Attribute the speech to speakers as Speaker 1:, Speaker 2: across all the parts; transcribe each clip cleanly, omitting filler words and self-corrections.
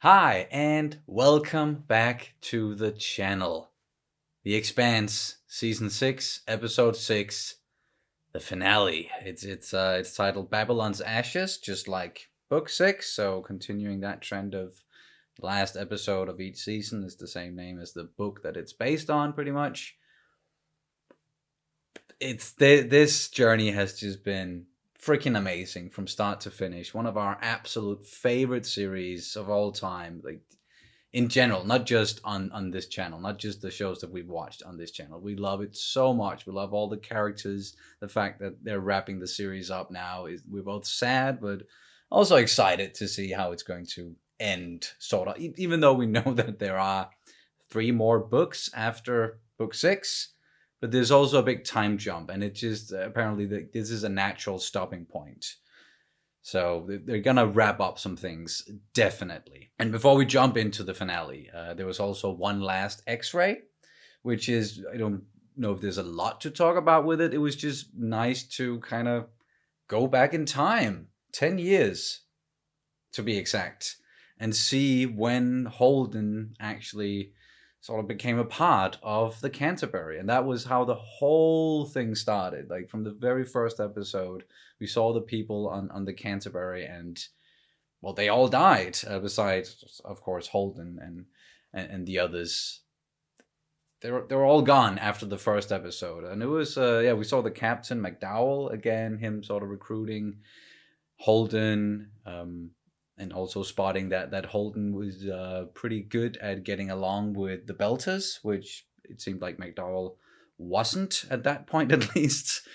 Speaker 1: Hi, and welcome back to the channel. The Expanse, Season 6, Episode 6, the finale. It's titled Babylon's Ashes, just like Book 6, so continuing that trend of the last episode of each season is the same name as the book that it's based on, pretty much. This journey has just been freaking amazing from start to finish. One of our absolute favorite series of all time, like in general, not just on this channel, not just the shows that we've watched on this channel. We love it so much. We love all the characters. The fact that they're wrapping the series up now is we're both sad, but also excited to see how it's going to end. Sort of, even though we know that there are 3 more books after book 6. But there's also a big time jump, and it just apparently this is a natural stopping point. So they're gonna wrap up some things, definitely. And before we jump into the finale, there was also one last X-ray, which is, I don't know if there's a lot to talk about with it. It was just nice to kind of go back in time, 10 years to be exact, and see when Holden actually sort of became a part of the Canterbury. And that was how the whole thing started. Like from the very first episode, we saw the people on the Canterbury, and well, they all died, besides, of course, Holden and the others. They were all gone after the first episode. And it was, we saw the Captain McDowell again, him sort of recruiting Holden, and also spotting that Holden was pretty good at getting along with the Belters, which it seemed like McDowell wasn't at that point, at least.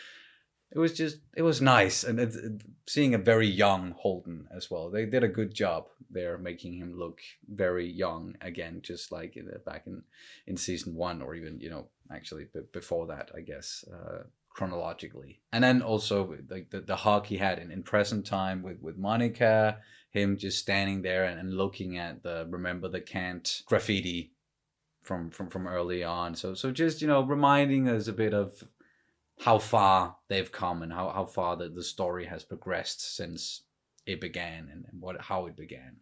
Speaker 1: It was nice, and seeing a very young Holden as well. They did a good job there, making him look very young again, just like back in season 1, or even, actually before that, I guess. Chronologically. And then also like the hug he had in present time with Monica, him just standing there and looking at the "Remember the Can't" graffiti from early on. So just, reminding us a bit of how far they've come, and how far the story has progressed since it began, and how it began.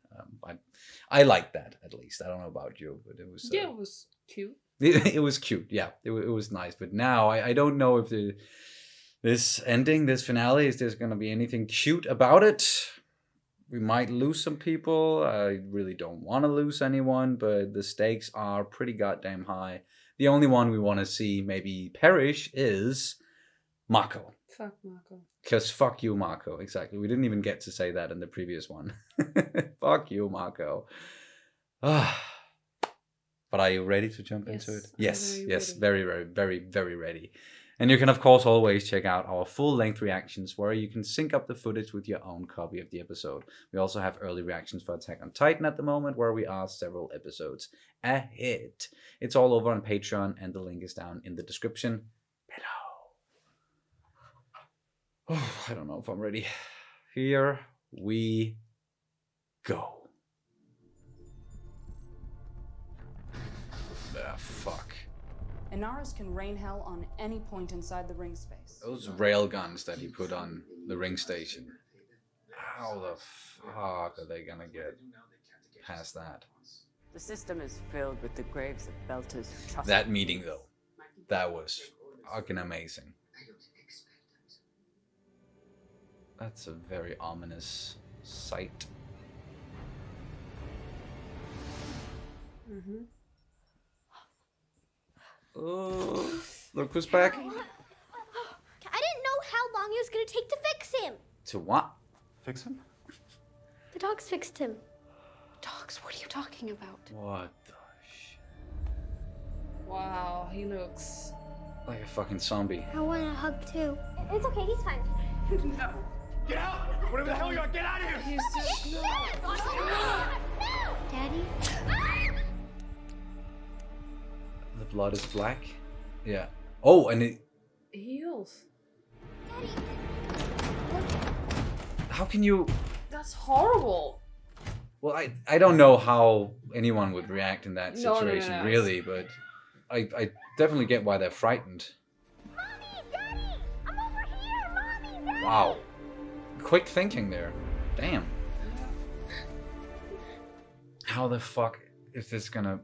Speaker 1: I like that, at least. I don't know about you, but it was
Speaker 2: it was cute.
Speaker 1: It was cute, yeah. It was nice, but now I don't know if this ending, this finale, is there's gonna be anything cute about it. We might lose some people. I really don't want to lose anyone, but the stakes are pretty goddamn high. The only one we want to see maybe perish is Mako.
Speaker 2: Fuck Mako.
Speaker 1: Because fuck you, Mako. Exactly. We didn't even get to say that in the previous one. Fuck you, Mako. But are you ready to jump into it? Yes. Very, very, very, very ready. And you can, of course, always check out our full-length reactions, where you can sync up the footage with your own copy of the episode. We also have early reactions for Attack on Titan at the moment, where we are several episodes ahead. It's all over on Patreon, and the link is down in the description below. Oh, I don't know if I'm ready. Here we go. Fuck.
Speaker 3: Inaris can rain hell on any point inside the ring space.
Speaker 1: Those rail guns that he put on the ring station. How the fuck are they gonna get past that?
Speaker 4: The system is filled with the graves of Belters who trust.
Speaker 1: That meeting, though, that was fucking amazing. That's a very ominous sight.
Speaker 2: Mm-hmm.
Speaker 1: Oh, look who's back.
Speaker 5: I didn't know how long it was going to take to fix him.
Speaker 1: To what?
Speaker 6: Fix him?
Speaker 5: The dogs fixed him.
Speaker 3: Dogs, what are you talking about?
Speaker 1: What the shit?
Speaker 2: Wow, he looks...
Speaker 1: Like a fucking zombie.
Speaker 5: I want a hug too. It's okay, he's fine.
Speaker 6: No! Get out! Whatever the hell you are, get out of here!
Speaker 2: He's just...
Speaker 5: Daddy?
Speaker 1: The blood is black? Yeah. Oh, and it...
Speaker 2: Heels.
Speaker 1: How can you...
Speaker 2: That's horrible.
Speaker 1: Well, I don't know how anyone would react in that
Speaker 2: No,
Speaker 1: situation,
Speaker 2: no.
Speaker 1: really, but I definitely get why they're frightened.
Speaker 5: Mommy, Daddy! I'm over here! Mommy, Daddy!
Speaker 1: Wow. Quick thinking there. Damn. How the fuck is this gonna...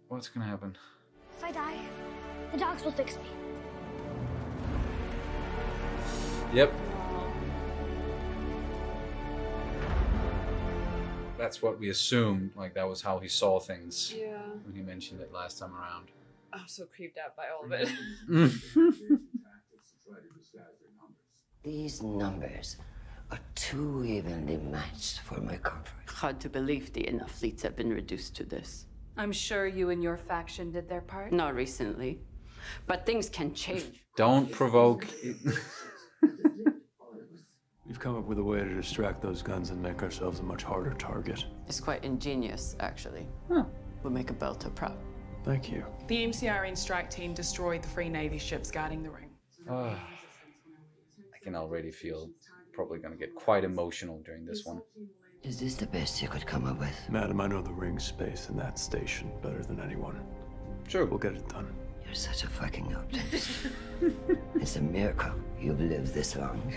Speaker 1: What's gonna happen?
Speaker 5: If I die, the dogs will fix me.
Speaker 1: Yep. That's what we assumed. Like, that was how he saw things
Speaker 2: Yeah.
Speaker 1: when he mentioned it last time around.
Speaker 2: I'm so creeped out by all of it.
Speaker 7: These numbers are too evenly matched for my comfort.
Speaker 4: Hard to believe the inner fleets have been reduced to this.
Speaker 3: I'm sure you and your faction did their part.
Speaker 4: Not recently, but things can change.
Speaker 1: Don't provoke.
Speaker 8: We've come up with a way to distract those guns and make ourselves a much harder target.
Speaker 4: It's quite ingenious, actually.
Speaker 1: Huh.
Speaker 4: We'll make a belter proud.
Speaker 8: Thank you.
Speaker 9: The MCRN strike team destroyed the Free Navy ships guarding the ring.
Speaker 1: I can already feel probably gonna get quite emotional during this one.
Speaker 7: Is this the best you could come up with?
Speaker 8: Madam, I know the ring space in that station better than anyone.
Speaker 1: Sure.
Speaker 8: We'll get it done.
Speaker 7: You're such a fucking optimist. It's a miracle you've lived this long.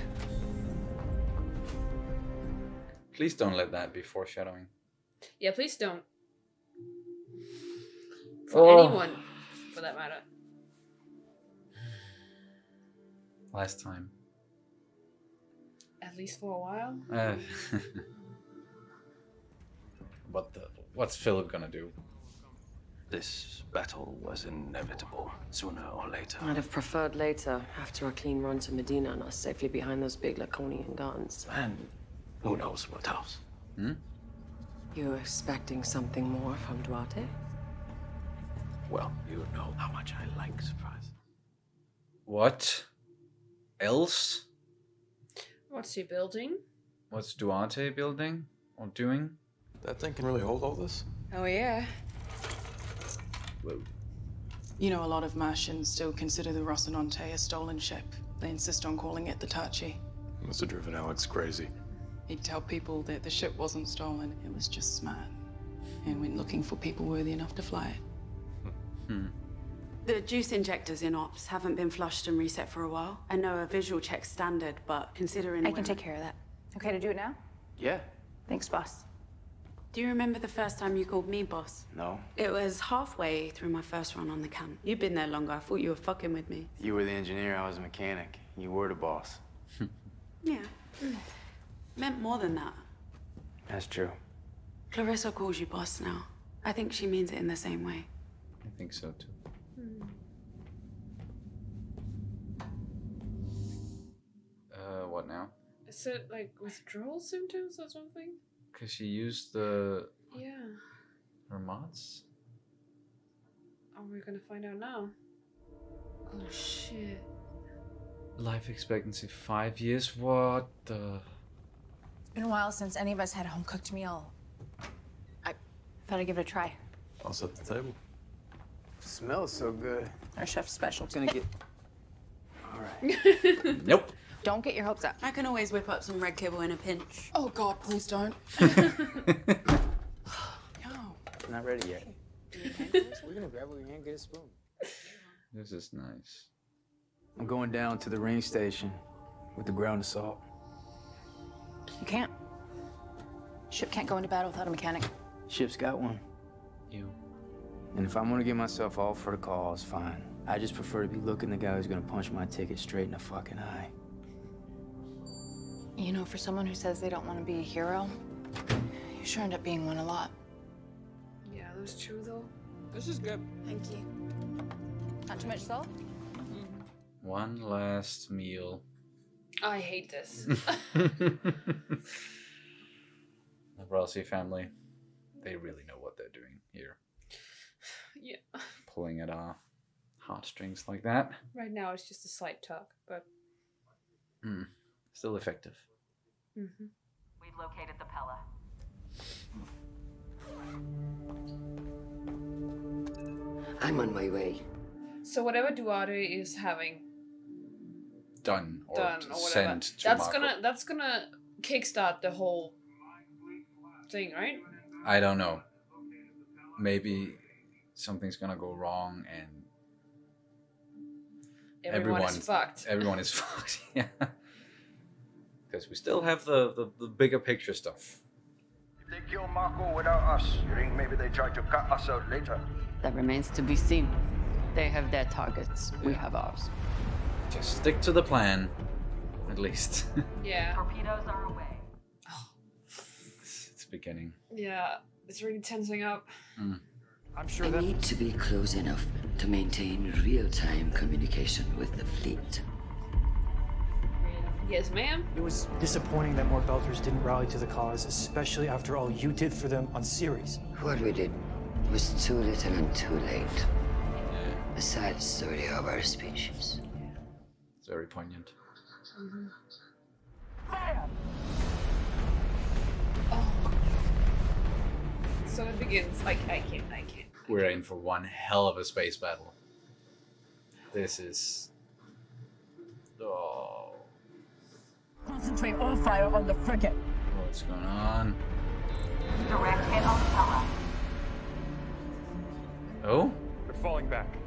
Speaker 1: Please don't let that be foreshadowing.
Speaker 2: Yeah, please don't. For anyone, for that matter.
Speaker 1: Last time.
Speaker 2: At least for a while.
Speaker 1: What's Philip gonna do?
Speaker 8: This battle was inevitable, sooner or later.
Speaker 10: I'd have preferred later, after a clean run to Medina and us safely behind those big Laconian guns.
Speaker 8: And who knows what else?
Speaker 10: You expecting something more from Duarte?
Speaker 8: Well, you know how much I like surprise.
Speaker 1: What else?
Speaker 2: What's he building?
Speaker 1: What's Duarte building or doing?
Speaker 8: That thing can really hold all this?
Speaker 3: Oh, yeah.
Speaker 1: Whoa.
Speaker 9: You know, a lot of Martians still consider the Rocinante a stolen ship. They insist on calling it the Tachi.
Speaker 8: Must have driven Alex crazy.
Speaker 9: He'd tell people that the ship wasn't stolen, it was just smart. And went looking for people worthy enough to fly it.
Speaker 11: The juice injectors in ops haven't been flushed and reset for a while. I know a visual check's standard, but considering
Speaker 3: I can take care of that. Okay to do it now?
Speaker 6: Yeah.
Speaker 3: Thanks, boss.
Speaker 11: Do you remember the first time you called me boss?
Speaker 6: No.
Speaker 11: It was halfway through my first run on the camp. You've been there longer. I thought you were fucking with me.
Speaker 6: You were the engineer, I was a mechanic. You were the boss.
Speaker 11: Yeah. Meant more than that.
Speaker 6: That's true.
Speaker 11: Clarissa calls you boss now. I think she means it in the same way.
Speaker 1: I think so too. What now?
Speaker 2: Is it like withdrawal symptoms or something?
Speaker 1: Because she used her
Speaker 2: Yeah.
Speaker 1: mods?
Speaker 2: Oh, we're gonna find out now. Oh shit.
Speaker 1: Life expectancy 5 years? What the...
Speaker 3: It's been a while since any of us had a home-cooked meal. I thought I'd give it a try.
Speaker 8: I'll set the table.
Speaker 6: Smells so good.
Speaker 3: Our chef's special.
Speaker 6: It's gonna get... All right.
Speaker 1: Nope.
Speaker 3: Don't get your hopes up.
Speaker 11: I can always whip up some red kibble in a pinch.
Speaker 9: Oh, God, please don't.
Speaker 6: Not ready yet. We're gonna grab what we can and get a spoon.
Speaker 1: This is nice.
Speaker 6: I'm going down to the ring station with the ground assault.
Speaker 3: You can't. Ship can't go into battle without a mechanic.
Speaker 6: Ship's got one.
Speaker 1: You.
Speaker 6: And if I'm gonna give myself all for the cause, fine. I just prefer to be looking the guy who's gonna punch my ticket straight in the fucking eye.
Speaker 3: You know, for someone who says they don't want to be a hero, you sure end up being one a lot.
Speaker 2: Yeah, that's true though.
Speaker 6: This is good.
Speaker 11: Thank you.
Speaker 3: Not too much salt?
Speaker 1: One last meal.
Speaker 2: I hate this.
Speaker 1: The Rossi family, they really know what they're doing here.
Speaker 2: Yeah.
Speaker 1: Pulling at our heartstrings like that.
Speaker 2: Right now it's just a slight tug, but
Speaker 1: Still effective.
Speaker 4: We've located the Pella.
Speaker 7: I'm on my way.
Speaker 2: so whatever Duarte is having
Speaker 1: Done or
Speaker 2: done or whatever,
Speaker 1: sent to
Speaker 2: that's gonna kickstart the whole thing, right?
Speaker 1: I don't know. Maybe something's gonna go wrong and
Speaker 2: Everyone is fucked.
Speaker 1: Everyone is fucked. Yeah. Because we still have the bigger picture stuff.
Speaker 12: They kill Marco without us. You think maybe they try to cut us out later?
Speaker 4: That remains to be seen. They have their targets. We have ours.
Speaker 1: Just stick to the plan, at least.
Speaker 2: Yeah.
Speaker 4: Torpedoes are away.
Speaker 1: It's beginning.
Speaker 2: Yeah. It's really tensing up.
Speaker 7: I'm sure I need to be close enough to maintain real-time communication with the fleet.
Speaker 2: Yes, ma'am.
Speaker 13: It was disappointing that more Belters didn't rally to the cause, especially after all you did for them on Ceres.
Speaker 7: What we did was too little and too late. A sad story of our species.
Speaker 1: It's very poignant.
Speaker 2: Oh. So it begins. I can't.
Speaker 1: We're in for one hell of a space battle. This is... Oh.
Speaker 14: Concentrate all fire on the frigate.
Speaker 1: What's going on?
Speaker 14: Direct hit on Pella.
Speaker 1: Oh?
Speaker 13: They're falling back.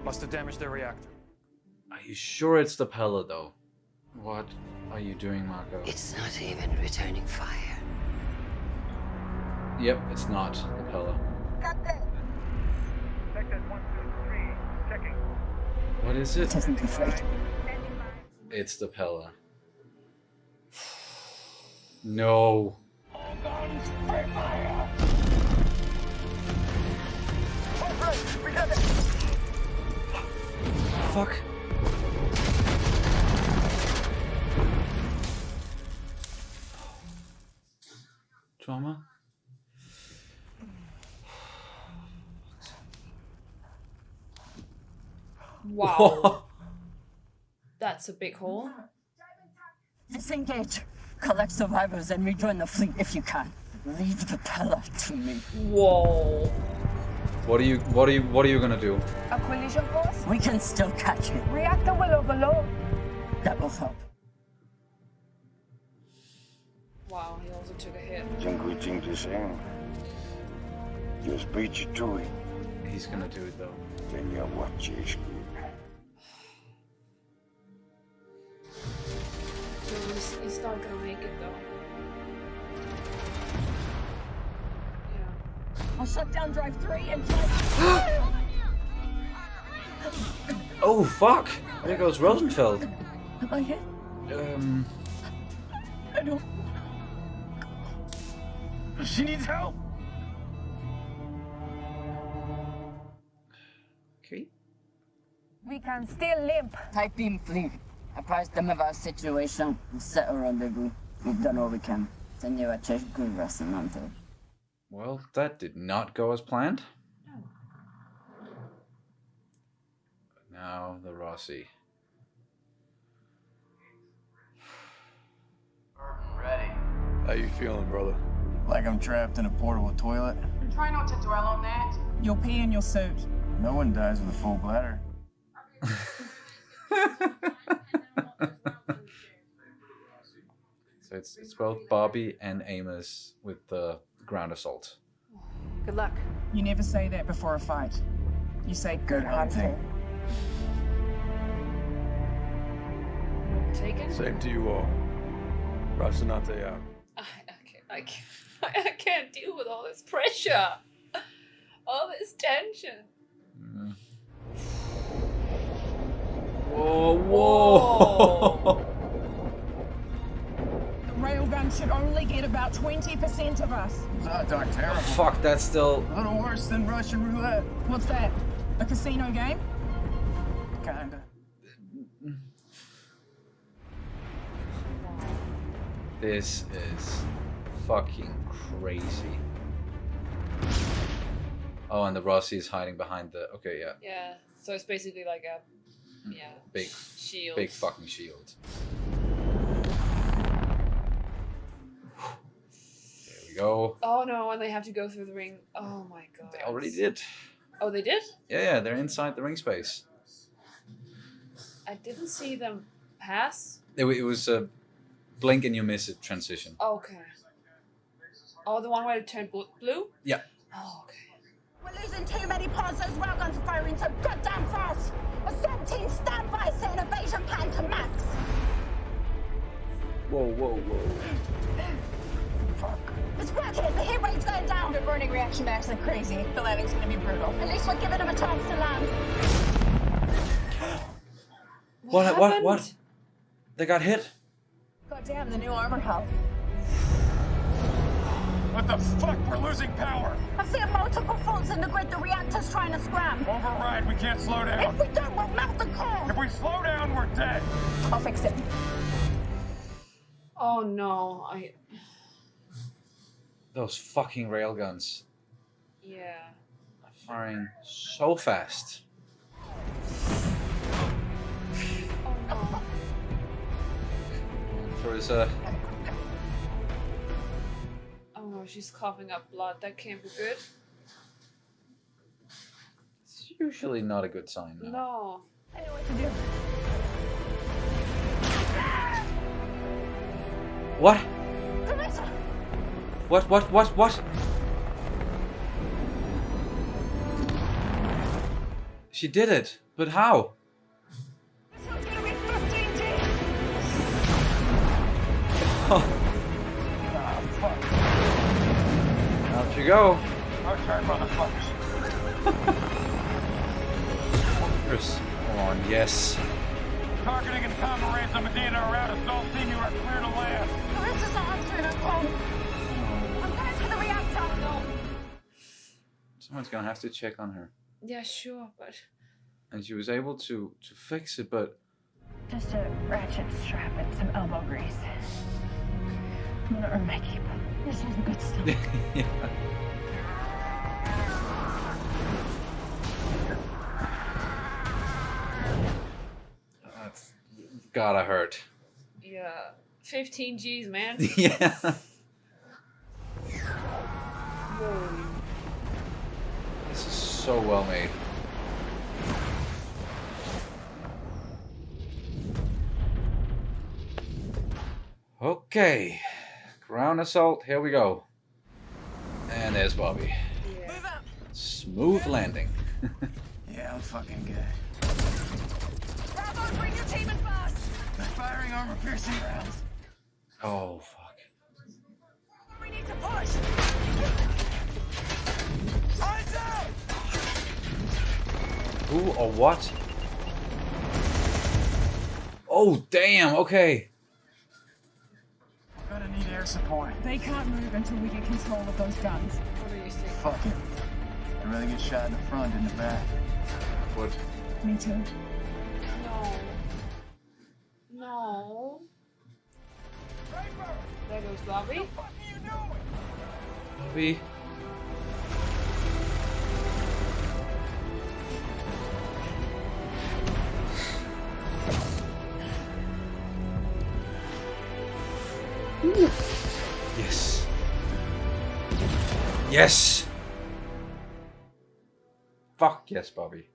Speaker 13: Must have damaged their reactor.
Speaker 1: Are you sure it's the Pella, though? What are you doing, Marco?
Speaker 7: It's not even returning fire.
Speaker 1: Yep, it's not the Pella. What is it? It's the Pella. No. Fuck. Trauma?
Speaker 2: Wow. That's a big hole.
Speaker 14: Disengage. Collect survivors and rejoin the fleet if you can. Leave the Pella to me.
Speaker 2: Whoa.
Speaker 1: What are you gonna do?
Speaker 14: A collision course? We can still catch it. Reactor will overload. That will help.
Speaker 2: Wow, he also took a hit.
Speaker 1: He's gonna do it though.
Speaker 2: So he's not gonna make it though.
Speaker 14: I'll shut down drive 3 and drive...
Speaker 1: Oh fuck! There goes Rosenfeld.
Speaker 14: Am I hit? I don't...
Speaker 13: She needs help!
Speaker 1: Okay.
Speaker 14: We can still limp. Type beam fleet. Apprise them of our situation and set a rendezvous. We've done all we can. Senora Cheshgurvasanante.
Speaker 1: Well, that did not go as planned. Now the Rossi.
Speaker 15: Ready.
Speaker 16: How you feeling, brother?
Speaker 15: Like I'm trapped in a portable toilet.
Speaker 9: Try not to dwell on that.
Speaker 14: You'll pee in your suit.
Speaker 15: No one dies with a full bladder.
Speaker 1: So it's both Bobby and Amos with the ground assault.
Speaker 10: Good luck.
Speaker 14: You never say that before a fight. You say good hunting.
Speaker 2: Taken?
Speaker 16: Same to you all. Rocinante out.
Speaker 2: I can't deal with all this pressure. All this tension.
Speaker 1: Whoa, whoa!
Speaker 14: The railgun should only get about 20% of us.
Speaker 15: Dark terrible.
Speaker 1: Fuck, that's still...
Speaker 15: A little worse than Russian roulette.
Speaker 14: What's that? A casino game?
Speaker 15: Kinda.
Speaker 1: This is fucking crazy. Oh, and the Rossi is hiding behind the... Okay, yeah.
Speaker 2: Yeah, so it's basically like a... Yeah.
Speaker 1: Big
Speaker 2: shield.
Speaker 1: Big fucking shield. There we go.
Speaker 2: Oh no, and they have to go through the ring. Oh my god.
Speaker 1: They already did.
Speaker 2: Oh, they did?
Speaker 1: Yeah, they're inside the ring space.
Speaker 2: I didn't see them pass.
Speaker 1: It was a blink and you miss it transition.
Speaker 2: Okay. Oh, the one where it turned blue?
Speaker 1: Yeah.
Speaker 2: Oh, okay.
Speaker 14: We're losing too many pods. Those railguns are firing so goddamn fast. Assault team, stand by. Set an evasion plan to max.
Speaker 1: Whoa, whoa, whoa.
Speaker 14: Fuck.
Speaker 3: It's Ratchet! The heat rate's going down! They're burning reaction bags like crazy. The landing's gonna be brutal. At least we're giving them a chance to land.
Speaker 1: What? They got hit?
Speaker 3: God damn, the new armor hull.
Speaker 15: What the fuck? We're losing power.
Speaker 3: I'm seeing multiple faults in the grid. The reactor's trying to scram.
Speaker 15: Override. We can't slow down.
Speaker 3: If we don't, we'll melt the core.
Speaker 15: If we slow down, we're dead.
Speaker 3: I'll fix it.
Speaker 2: Oh no,
Speaker 1: Those fucking railguns
Speaker 2: yeah.
Speaker 1: are firing so fast.
Speaker 2: Oh no.
Speaker 1: There's a...
Speaker 2: Oh no, she's coughing up blood. That can't be good.
Speaker 1: It's usually not a good sign. No.
Speaker 2: No.
Speaker 3: I know what to do.
Speaker 1: What?
Speaker 3: Clarissa!
Speaker 1: What? She did it, but how?
Speaker 3: This one's gonna be 15G!
Speaker 1: Out you go.
Speaker 15: Okay, motherfuckers.
Speaker 1: Chris, come on, yes.
Speaker 15: Targeting and common raids on Medina are out. Assault team, you are clear to land.
Speaker 3: Clarissa's not answering her phone. I'm going to the reactor. No.
Speaker 1: Someone's gonna have to check on her.
Speaker 2: Yeah, sure, but
Speaker 1: And she was able to fix it, but...
Speaker 3: Just a ratchet strap and some elbow grease. I'm gonna earn my keep. This is the good stuff.
Speaker 1: Yeah. That's gotta hurt.
Speaker 2: yeah. 15 G's, man.
Speaker 1: Yeah.
Speaker 2: Whoa.
Speaker 1: This is so well made. Okay. Ground assault, here we go. And there's Bobby.
Speaker 2: Yeah.
Speaker 1: Smooth landing.
Speaker 15: Yeah, I'm fucking good.
Speaker 3: Bravo, bring your team in fast!
Speaker 15: They're firing armor-piercing rounds.
Speaker 1: Oh, fuck.
Speaker 3: We need to push!
Speaker 15: Eyes out!
Speaker 1: Who or what? Oh, damn, okay.
Speaker 15: We're gonna need air support.
Speaker 3: They can't move until we get control of those guns.
Speaker 2: What do you think?
Speaker 15: Fuck it. I'd rather get shot in the front than the back.
Speaker 1: What?
Speaker 3: Me too.
Speaker 2: No. No. There goes Bobby.
Speaker 1: Bobby. Yes. Yes. Fuck yes, Bobby.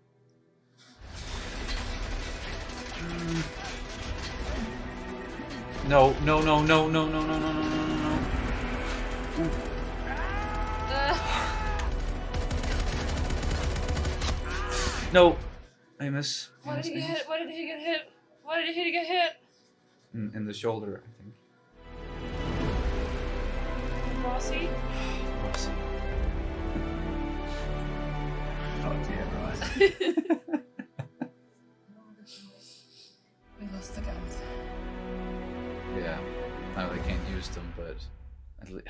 Speaker 1: No. No. Amos.
Speaker 2: Why did he get hit? Why did he get hit? Why did he get hit?
Speaker 1: In the shoulder, I think.
Speaker 2: Bossy?
Speaker 1: Bossy.
Speaker 15: Fuck yeah, Ross.
Speaker 9: We lost the guns.
Speaker 1: Yeah. Now they can't use them, but at least.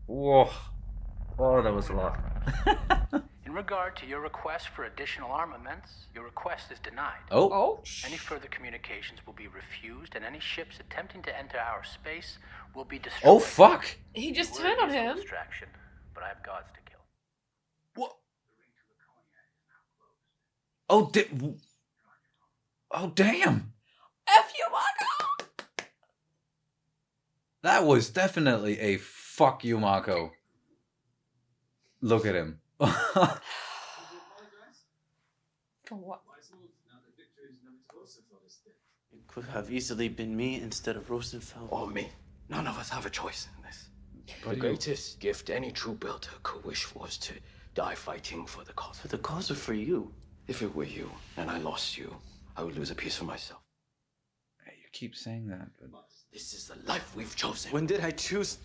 Speaker 1: Whoa. Oh, that was a lot.
Speaker 17: In regard to your request for additional armaments, your request is denied.
Speaker 1: Oh.
Speaker 17: Any further communications will be refused, and any ships attempting to enter our space will be destroyed.
Speaker 1: Oh, fuck.
Speaker 2: He just turned on him.
Speaker 17: Distraction, but I have gods to kill.
Speaker 1: What? Oh, oh, damn.
Speaker 2: F you, Marco!
Speaker 1: That was definitely a fuck you, Marco. Look at him.
Speaker 2: For what?
Speaker 18: It could have easily been me instead of Rosenfeld.
Speaker 8: Or me. None of us have a choice in this.
Speaker 1: But
Speaker 8: The greatest gift any true builder could wish was to die fighting for the cause.
Speaker 18: For the cause or for you?
Speaker 8: If it were you, and I lost you, I would lose a piece of myself.
Speaker 1: Hey, you keep saying that, but...
Speaker 8: This is the life we've chosen.
Speaker 18: When did I choose?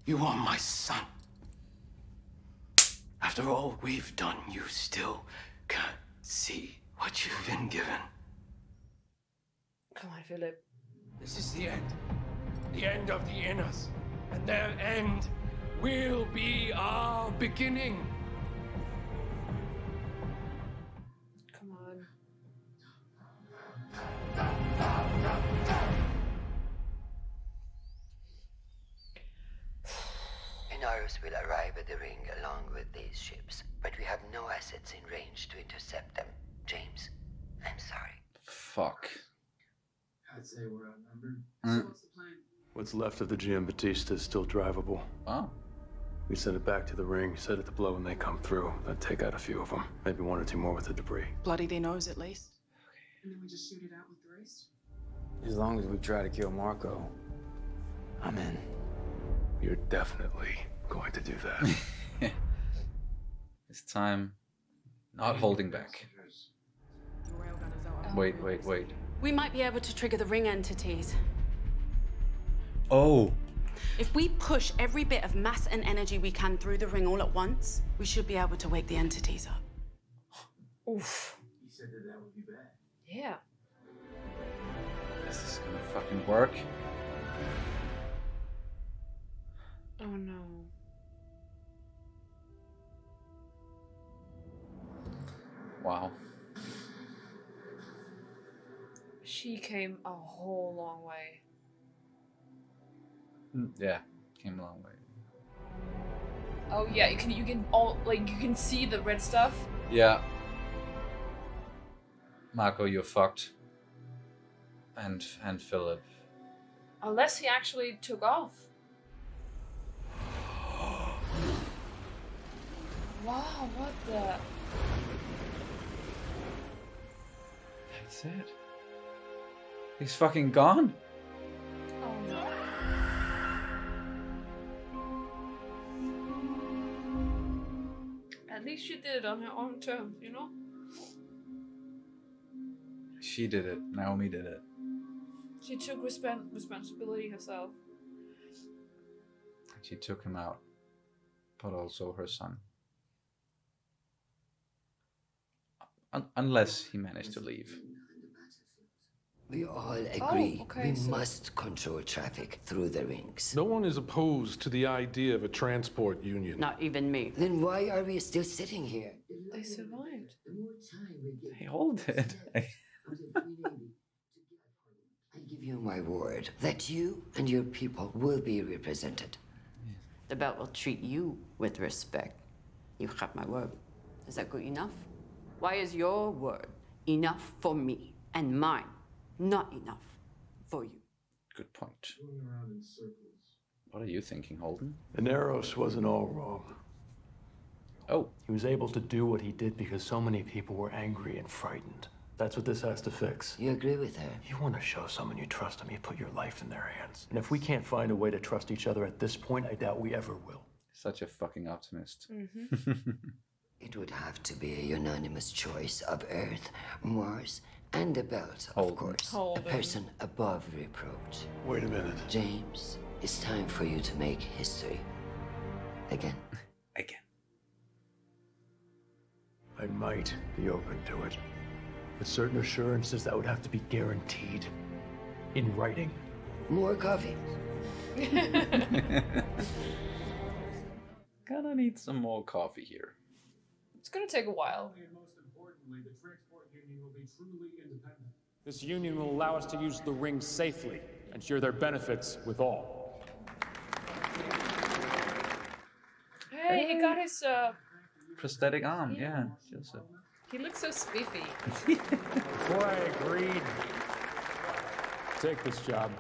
Speaker 17: You are my son. After all we've done, you still can't see what you've been given.
Speaker 2: Come on, Philip.
Speaker 15: This is the end. The end of the Inners. And their end will be our beginning.
Speaker 2: Come on.
Speaker 7: Inaros will arrive at the ring along with these ships, but we have no assets in range to intercept them. James, I'm sorry.
Speaker 1: Fuck.
Speaker 19: I'd say we're outnumbered.
Speaker 16: So what's the plan? What's left of the Giambattista is still drivable.
Speaker 1: Oh.
Speaker 16: We send it back to the ring, set it to blow when they come through, then take out a few of them. Maybe one or two more with the debris.
Speaker 9: Bloody their nose at least.
Speaker 19: And then we just shoot it out with the rest?
Speaker 6: As long as we try to kill Marco, I'm in.
Speaker 16: You're definitely going to do that.
Speaker 1: This time, not holding back. Wait.
Speaker 11: We might be able to trigger the ring entities.
Speaker 1: Oh.
Speaker 11: If we push every bit of mass and energy we can through the ring all at once, we should be able to wake the entities up.
Speaker 2: Oof.
Speaker 19: You said that would be bad.
Speaker 2: Yeah.
Speaker 1: Is this gonna fucking work?
Speaker 2: Oh no.
Speaker 1: Wow.
Speaker 2: She came a whole long way.
Speaker 1: Yeah, came a long way.
Speaker 2: Oh yeah, you can see the red stuff.
Speaker 1: Yeah. Marco, you're fucked. And Philip.
Speaker 2: Unless he actually took off. Wow, what the?
Speaker 1: That's it. He's fucking gone.
Speaker 2: Oh no. At least she did it on her own terms, you know?
Speaker 1: She did it. Naomi did it.
Speaker 2: She took responsibility herself.
Speaker 1: She took him out. But also her son. Unless he managed to leave.
Speaker 7: We all agree
Speaker 2: okay,
Speaker 7: we must control traffic through the rings.
Speaker 20: No one is opposed to the idea of a transport union.
Speaker 4: Not even me.
Speaker 7: Then why are we still sitting here?
Speaker 2: They survived.
Speaker 1: They hold it.
Speaker 7: I give you my word that you and your people will be represented.
Speaker 4: The belt will treat you with respect. You have my word. Is that good enough? Why is your word enough for me and mine not enough for you?
Speaker 1: Good point.
Speaker 19: Going around in circles.
Speaker 1: What are you thinking, Holden?
Speaker 16: Inaros wasn't all wrong.
Speaker 1: Oh.
Speaker 13: He was able to do what he did because so many people were angry and frightened. That's what this has to fix.
Speaker 7: You agree with her?
Speaker 13: You want to show someone you trust them, you put your life in their hands. And if we can't find a way to trust each other at this point, I doubt we ever will.
Speaker 1: Such a fucking optimist.
Speaker 2: Mm-hmm.
Speaker 7: It would have to be a unanimous choice of Earth, Mars, and the belt, of course.
Speaker 2: Holden.
Speaker 7: A person above reproach.
Speaker 16: Wait a minute.
Speaker 7: James, it's time for you to make history. Again.
Speaker 1: Again.
Speaker 13: I might be open to it. With certain assurances that would have to be guaranteed. In writing.
Speaker 7: More coffee.
Speaker 1: Gonna need some more coffee here.
Speaker 2: It's gonna take a while.
Speaker 19: And most importantly, the transport union will be truly independent.
Speaker 15: This union will allow us to use the ring safely and share their benefits with all.
Speaker 2: Hey, he got his
Speaker 1: Prosthetic arm, yeah. Joseph.
Speaker 2: he looks so spiffy.
Speaker 15: Before I agreed to take this job,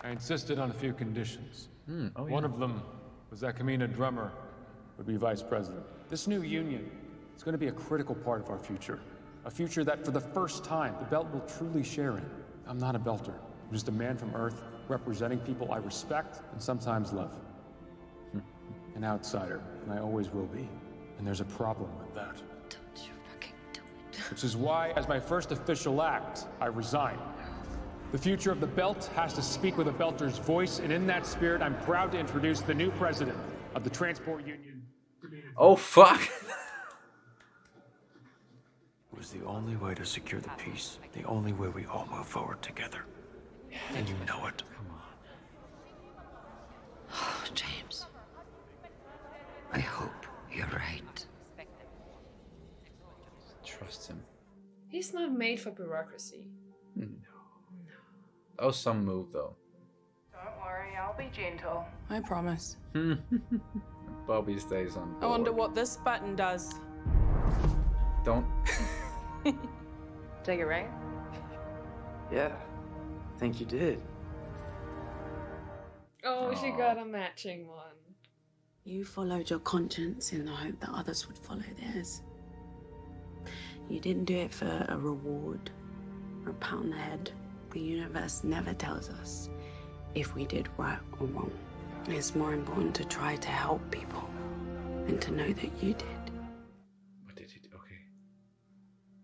Speaker 15: I insisted on a few conditions. One of them was that Kamina Drummer would be vice president. This new union is going to be a critical part of our future. A future that, for the first time, the belt will truly share in. I'm not a belter. I'm just a man from Earth representing people I respect and sometimes love. An outsider, and I always will be. And there's a problem with that.
Speaker 7: Don't you fucking do it.
Speaker 15: Which is why, as my first official act, I resign. The future of the Belt has to speak with a Belter's voice, and in that spirit, I'm proud to introduce the new president of the Transport Union.
Speaker 1: Oh, fuck.
Speaker 13: It was the only way to secure the peace. The only way we all move forward together. And you know it.
Speaker 7: Oh, James. I hope you're right.
Speaker 1: Trust him.
Speaker 2: He's not made for bureaucracy.
Speaker 1: That was some move, though.
Speaker 11: Don't worry, I'll be gentle.
Speaker 9: I promise.
Speaker 1: Bobby stays on board.
Speaker 9: I wonder what this button does.
Speaker 1: Don't.
Speaker 10: Take it right?
Speaker 6: Yeah, I think you did.
Speaker 2: Oh, she got a matching one.
Speaker 11: You followed your conscience in the hope that others would follow theirs. You didn't do it for a reward or a pat on the head. The universe never tells us if we did right or wrong. It's more important to try to help people and to know that you did.
Speaker 1: What did he do? Okay.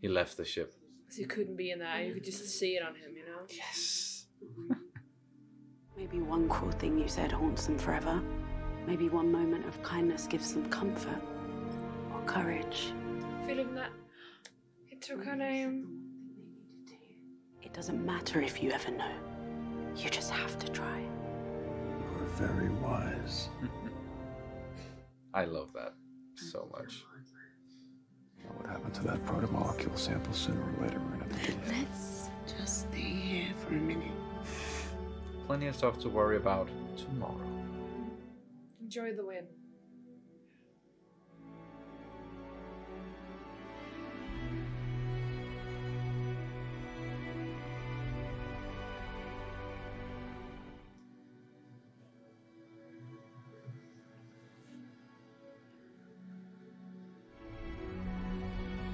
Speaker 1: He left the ship.
Speaker 2: So you couldn't be in that. You could just see it on him, you know?
Speaker 1: Yes.
Speaker 11: Maybe one cruel thing you said haunts them forever. Maybe one moment of kindness gives them comfort or courage.
Speaker 2: Feeling that he took her name.
Speaker 11: It doesn't matter if you ever know. You just have to try.
Speaker 13: You're very wise.
Speaker 1: I love that so much.
Speaker 16: What happened to that proto-molecule sample? Sooner or later, we're gonna have to do it.
Speaker 11: Let's just stay here for a minute.
Speaker 1: Plenty of stuff to worry about tomorrow.
Speaker 2: Enjoy the win.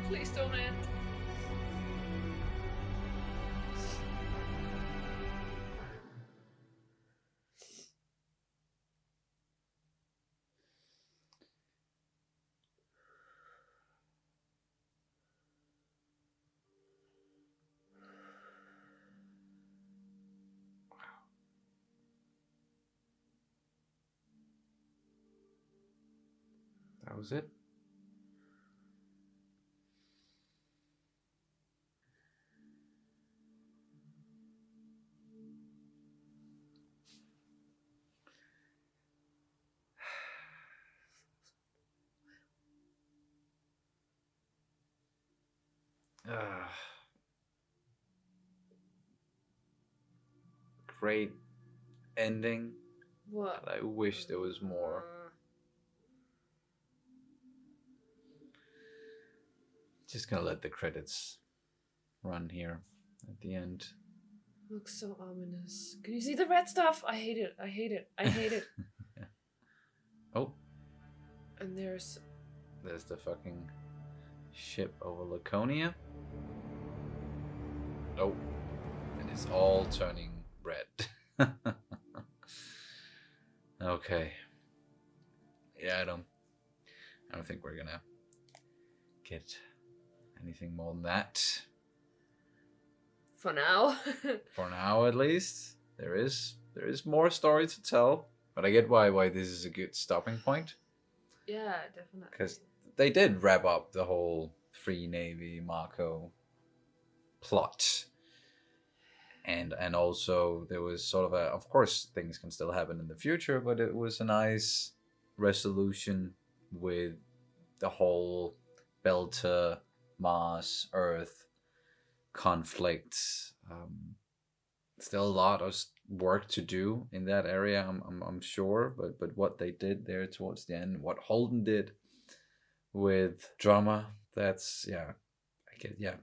Speaker 2: Please don't end.
Speaker 1: That was it. Great ending.
Speaker 2: What?
Speaker 1: I wish there was more. Just gonna let the credits run here at the end.
Speaker 2: Looks so ominous. Can you see the red stuff? I hate it. I hate it. I hate it.
Speaker 1: Yeah. Oh.
Speaker 2: And there's
Speaker 1: the fucking ship over Laconia. Oh. And it's all turning red. Okay. Yeah, I don't think we're gonna get anything more than that.
Speaker 2: for now.
Speaker 1: For now, at least. There is more story to tell. But I get why this is a good stopping point.
Speaker 2: Yeah, definitely.
Speaker 1: Because they did wrap up the whole Free Navy Marco plot. And also there was sort of of course things can still happen in the future, but it was a nice resolution with the whole Belter, Mars, Earth conflict. Still a lot of work to do in that area, I'm sure, but what they did there towards the end, what Holden did with drama, that's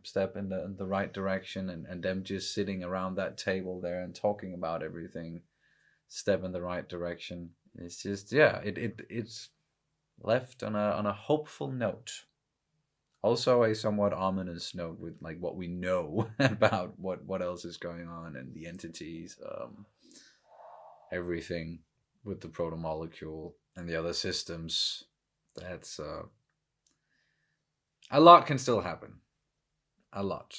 Speaker 1: step in the right direction, and them just sitting around that table there and talking about everything, step in the right direction. It's just it's left on a hopeful note. Also a somewhat ominous note with like what we know about what else is going on and the entities, everything with the protomolecule and the other systems. That's a lot can still happen. A lot.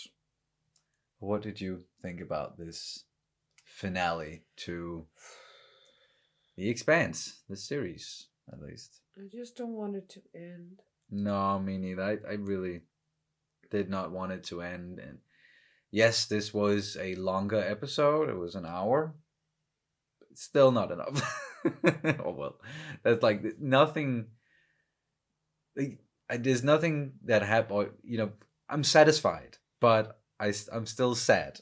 Speaker 1: What did you think about this finale to The Expanse, the series, at least?
Speaker 2: I just don't want it to end.
Speaker 1: No, me neither. I really did not want it to end. And yes, this was a longer episode. It was an hour. But still not enough. Oh well, that's like nothing. There's nothing that happened. I'm satisfied, but I'm still sad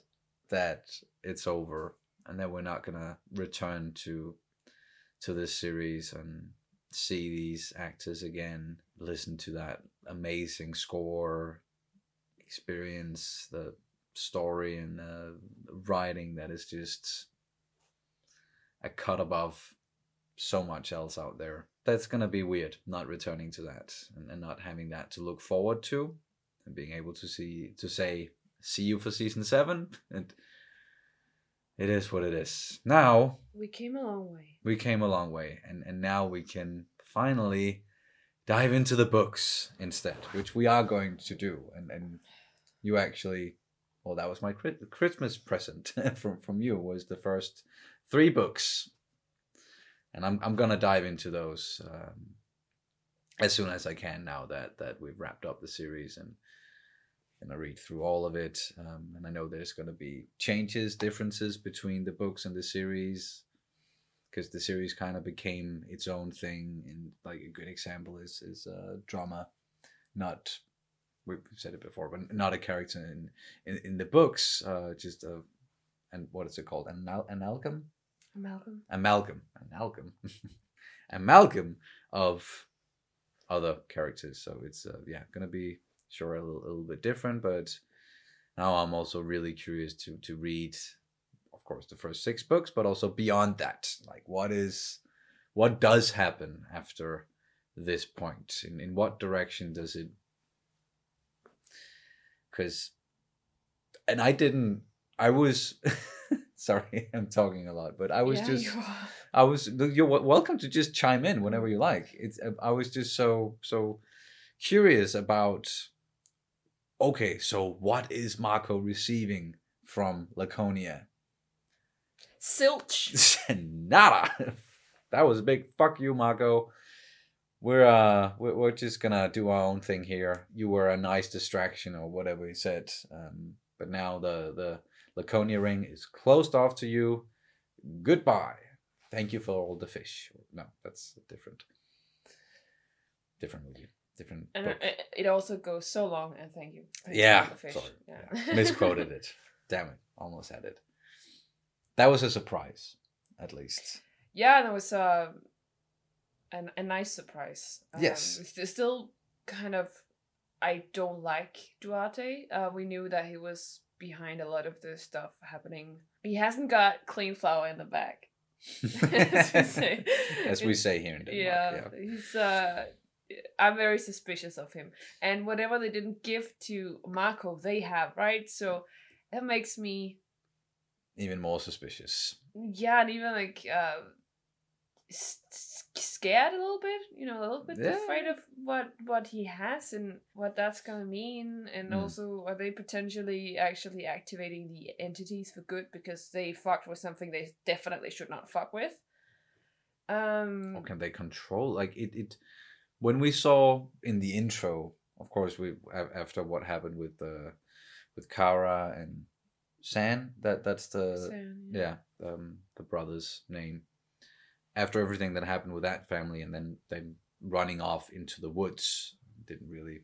Speaker 1: that it's over and that we're not gonna return to this series and see these actors again, listen to that amazing score, experience the story and the writing that is just a cut above so much else out there. That's gonna be weird not returning to that and not having that to look forward to and being able to say see you for season 7. And it is what it is. Now
Speaker 2: We came a long way.
Speaker 1: we came a long way, and now we can finally dive into the books instead, which we are going to do. And you actually, well, that was my Christmas present from you, was the first 3 books, and I'm gonna dive into those as soon as I can now that we've wrapped up the series and gonna read through all of it. And I know there's gonna be differences between the books and the series, because the series kind of became its own thing. And like a good example is drama, not, we've said it before, but not a character in the books, just a, and what is it called, amalgam amalgam of other characters. So it's gonna be sure a little bit different, but now I'm also really curious to read, of course, the first 6 books, but also beyond that. Like what does happen after this point? In what direction does it? Because, and I was sorry, I'm talking a lot, but I was you're welcome to just chime in whenever you like. I was just so curious about, okay, so what is Marco receiving from Laconia?
Speaker 2: Silch.
Speaker 1: Nada. That was a big fuck you, Marco. We're just gonna do our own thing here. You were a nice distraction or whatever he said. But now the Laconia ring is closed off to you. Goodbye. Thank you for all the fish. No, that's a different movie. Different
Speaker 2: And
Speaker 1: book.
Speaker 2: it also goes so long, and thank you. Thanks
Speaker 1: Yeah,
Speaker 2: for the fish.
Speaker 1: sorry.
Speaker 2: Yeah.
Speaker 1: Yeah. Misquoted it. Damn it. Almost had it. That was a surprise, at least.
Speaker 2: Yeah, and it was a nice surprise.
Speaker 1: Yes.
Speaker 2: It's still kind of, I don't like Duarte. We knew that he was behind a lot of the stuff happening. He hasn't got clean flour in the bag.
Speaker 1: As we say here in Denmark.
Speaker 2: Yeah, he's I'm very suspicious of him. And whatever they didn't give to Marco, they have, right? So that makes me
Speaker 1: even more suspicious.
Speaker 2: Yeah, and even like scared a little bit, a little bit afraid of what he has and what that's gonna mean. And also, are they potentially actually activating the entities for good because they fucked with something they definitely should not fuck with?
Speaker 1: Or can they control, like it when we saw in the intro, of course, we after what happened with Kara and San, that's the
Speaker 2: San,
Speaker 1: the brother's name. After everything that happened with that family, and then running off into the woods, didn't really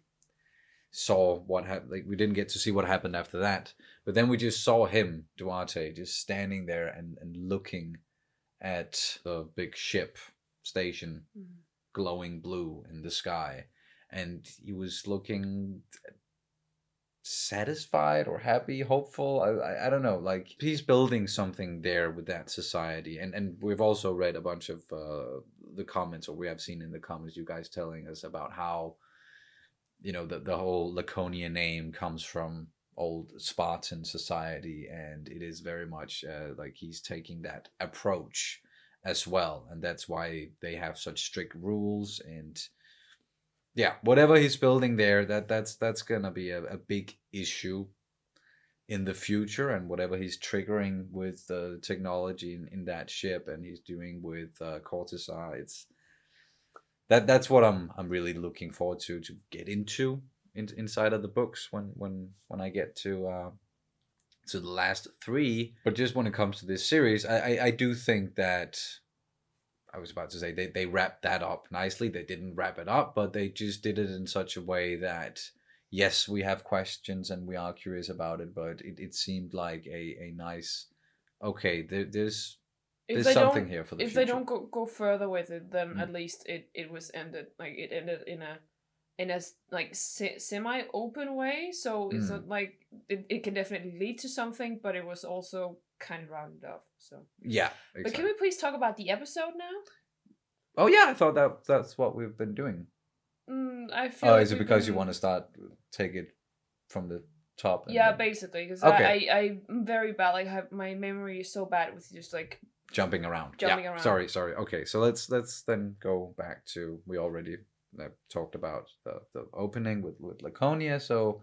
Speaker 1: saw what happened. Like, we didn't get to see what happened after that. But then we just saw him, Duarte, just standing there and looking at the big ship station, glowing blue in the sky, and he was looking satisfied or happy, hopeful. I don't know. Like, he's building something there with that society, and we've also read a bunch of the comments, or we have seen in the comments you guys telling us about how, the whole Laconia name comes from old Spartan society, and it is very much like he's taking that approach as well, and that's why they have such strict rules. And yeah, whatever he's building there, that's gonna be a big issue in the future and whatever he's triggering with the technology in that ship and he's doing with Cortazar. It's that's what I'm really looking forward to get into inside of the books when I get to the last 3. But just when it comes to this series, I do think that I was about to say they wrapped that up nicely. They didn't wrap it up, but they just did it in such a way that, yes, we have questions and we are curious about it, but it seemed like a nice, okay, there's something here for the future.
Speaker 2: If they don't go further with it, then at least it was ended. Like, it ended in a like semi-open way, so it's not like it can definitely lead to something, but it was also kind of rounded off. So
Speaker 1: yeah, exactly.
Speaker 2: But can we please talk about the episode now?
Speaker 1: Oh yeah, I thought that's what we've been doing.
Speaker 2: I feel.
Speaker 1: Is it because you want to take it from the top?
Speaker 2: Yeah, basically, because
Speaker 1: okay.
Speaker 2: I'm very bad. Like, my memory is so bad with just like
Speaker 1: jumping around.
Speaker 2: Around.
Speaker 1: Sorry. Okay, so let's then go back to, we already talked about the opening with Laconia, so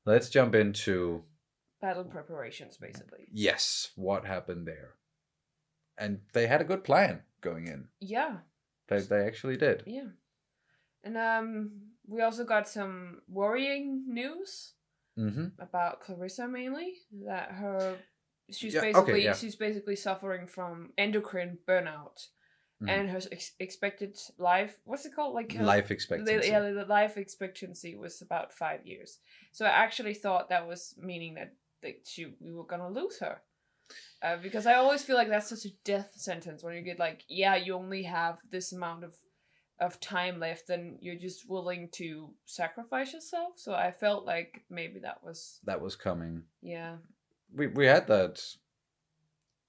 Speaker 1: let's jump into
Speaker 2: battle preparations, basically.
Speaker 1: Yes, what happened there? And they had a good plan going in.
Speaker 2: Yeah.
Speaker 1: They actually did.
Speaker 2: Yeah. And we also got some worrying news about Clarissa, mainly, that she's basically suffering from endocrine burnout. And her expected life, what's it called? Like
Speaker 1: life expectancy.
Speaker 2: The life expectancy was about 5 years. So I actually thought that was meaning that we were gonna lose her. Because I always feel like that's such a death sentence when you get like, yeah, you only have this amount of time left, and you're just willing to sacrifice yourself. So I felt like maybe that was
Speaker 1: coming.
Speaker 2: Yeah.
Speaker 1: We had that,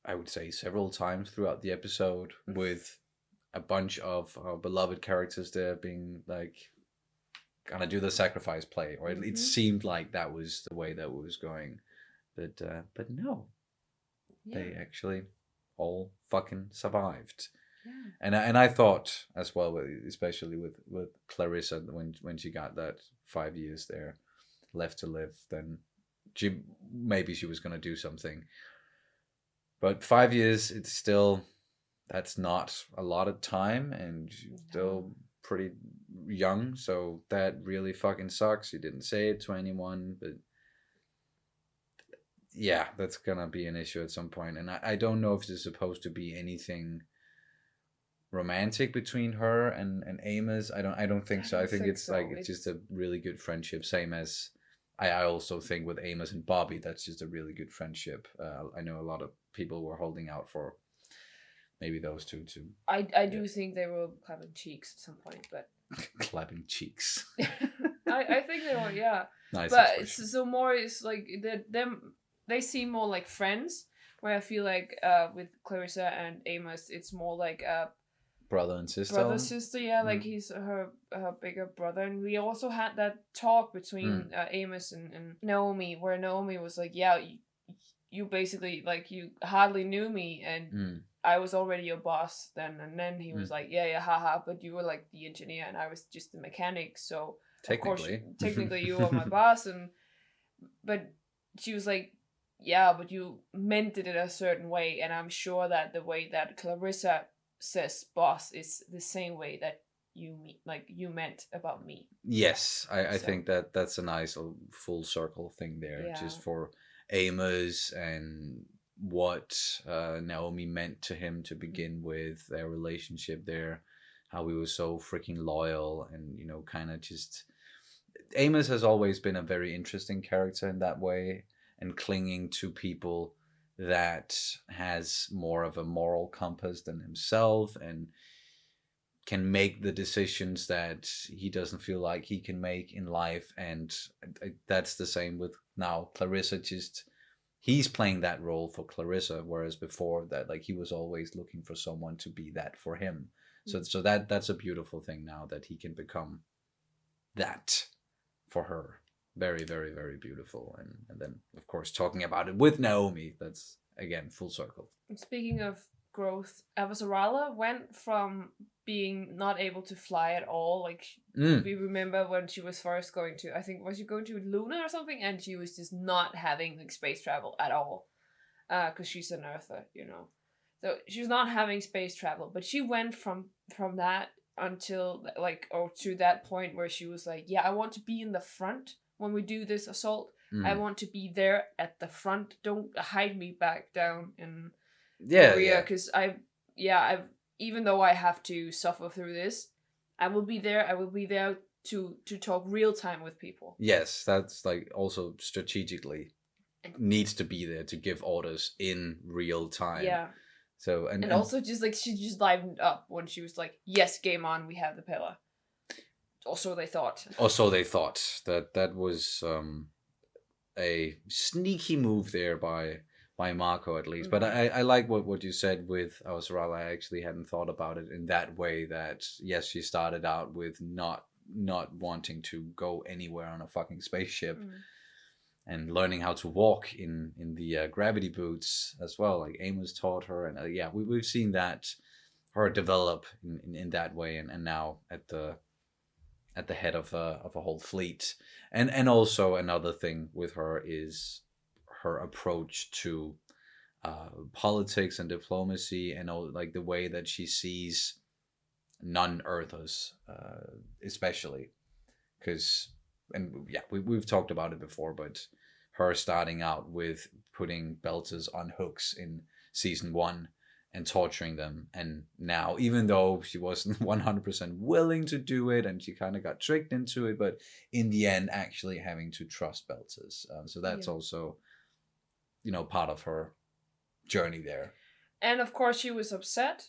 Speaker 1: I would say, several times throughout the episode, with a bunch of our beloved characters there being like, gonna do the sacrifice play, or it seemed like that was the way that it was going, but no, they actually all fucking survived. And I thought as well, especially with Clarissa, when she got that 5 years there left to live, then maybe she was gonna do something. But 5 years, that's not a lot of time, and she's still pretty young, so that really fucking sucks. She didn't say it to anyone, but yeah, that's gonna be an issue at some point. And I don't know if there's supposed to be anything romantic between her and Amos. I don't think so. I think it's like it's just a really good friendship, same as I also think with Amos and Bobby, that's just a really good friendship. I know a lot of people were holding out for maybe those two too.
Speaker 2: I do think they were clapping cheeks at some point, but
Speaker 1: clapping cheeks.
Speaker 2: I think they were, yeah.
Speaker 1: Nice.
Speaker 2: But so more is like they seem more like friends. Where I feel like with Clarissa and Amos, it's more like
Speaker 1: brother and sister.
Speaker 2: Yeah, like he's her bigger brother. And we also had that talk between Amos and Naomi, where Naomi was like, yeah, you basically, like, you hardly knew me, and I was already your boss then. And then he was like, yeah, haha, but you were like the engineer and I was just the mechanic, so technically you were my boss. But she was like, yeah, but you meant it in a certain way, and I'm sure that the way that Clarissa says boss is the same way that you meant about me.
Speaker 1: Yes, I think that's a nice full circle thing there, just for Amos and what Naomi meant to him to begin with, their relationship there, how he was so freaking loyal, and kind of just, Amos has always been a very interesting character in that way, and clinging to people that has more of a moral compass than himself, and can make the decisions that he doesn't feel like he can make in life. And that's the same with now Clarissa. Just he's playing that role for Clarissa, whereas before that, like, he was always looking for someone to be that for him. So that's a beautiful thing now, that he can become that for her. Very, very, very beautiful. And then, of course, talking about it with Naomi, that's, again, full circle.
Speaker 2: Speaking of growth. Avasarala went from being not able to fly at all. Like we remember when she was first going to, I think, was she going to Luna or something, and she was just not having like space travel at all, because she's an Earther, you know. So she's not having space travel, but she went from that until like, or to that point where she was like, yeah, I want to be in the front when we do this assault. I want to be there at the front. Don't hide me back down in Korea, because I've even though I have to suffer through this, I will be there. I will be there to talk real time with people.
Speaker 1: Yes, that's like also strategically needs to be there to give orders in real time.
Speaker 2: Yeah.
Speaker 1: So
Speaker 2: and also just like she just livened up when she was like, "Yes, game on. We have the pillar." Or so they thought.
Speaker 1: Or so they thought. That was a sneaky move there by Marco, at least. But I like what you said with Avasarala. I actually hadn't thought about it in that way, that yes, she started out with not wanting to go anywhere on a fucking spaceship, and learning how to walk in the gravity boots as well, like Amos taught her. And we've seen that her develop in that way, and now at the head of a whole fleet. And also another thing with her is her approach to politics and diplomacy, and all, like the way that she sees non-Earthers, especially, because we've talked about it before, but her starting out with putting Belters on hooks in season 1 and torturing them, and now, even though she wasn't 100% willing to do it and she kind of got tricked into it, but in the end actually having to trust Belters, so that's also, you know, part of her journey there.
Speaker 2: And of course she was upset,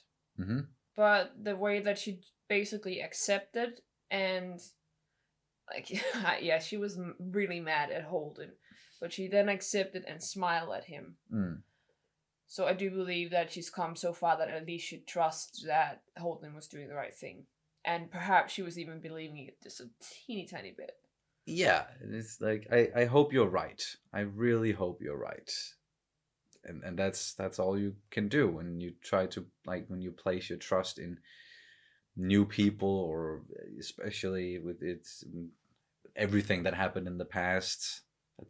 Speaker 2: but the way that she basically accepted, and like she was really mad at Holden, but she then accepted and smiled at him. So I do believe that she's come so far that at least she trusts that Holden was doing the right thing. And perhaps she was even believing it just a teeny tiny bit.
Speaker 1: Yeah, it's like, I hope you're right. I really hope you're right. And that's all you can do when you try to, like, when you place your trust in new people, or especially with everything that happened in the past.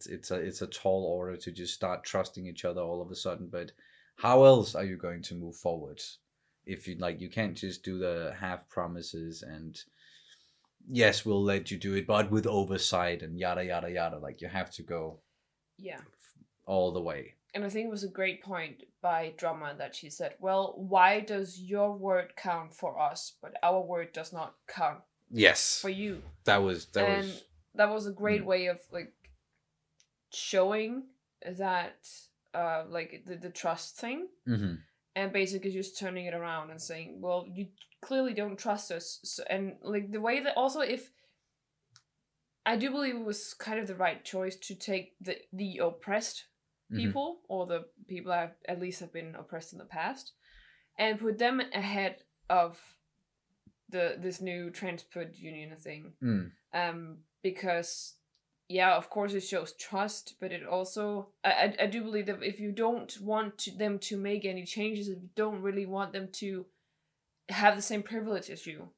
Speaker 1: It's a tall order to just start trusting each other all of a sudden. But how else are you going to move forward if you can't just do the half promises and yes, we'll let you do it, but with oversight and yada yada yada. Like, you have to go all the way.
Speaker 2: And I think it was a great point by Drummer that she said, well, why does your word count for us, but our word does not count for you? That was a great way of like showing that like the trust thing, and basically just turning it around and saying, well, you clearly don't trust us. So, and like the way that also, if I do believe it was kind of the right choice to take the oppressed people, or the people that at least have been oppressed in the past, and put them ahead of this new transport union thing. Because of course it shows trust, but it also I do believe that if you don't want them to make any changes, if you don't really want them to have the same privilege as you,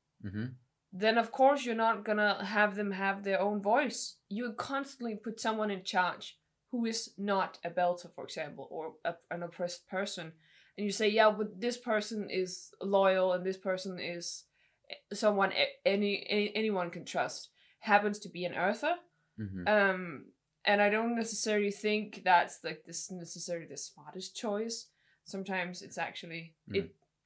Speaker 2: then of course you're not gonna have them have their own voice. You constantly put someone in charge who is not a Belter, for example, or an oppressed person, and you say, yeah, but this person is loyal and this person is someone anyone can trust, happens to be an Earther. And I don't necessarily think that's like necessarily the smartest choice. Sometimes it's actually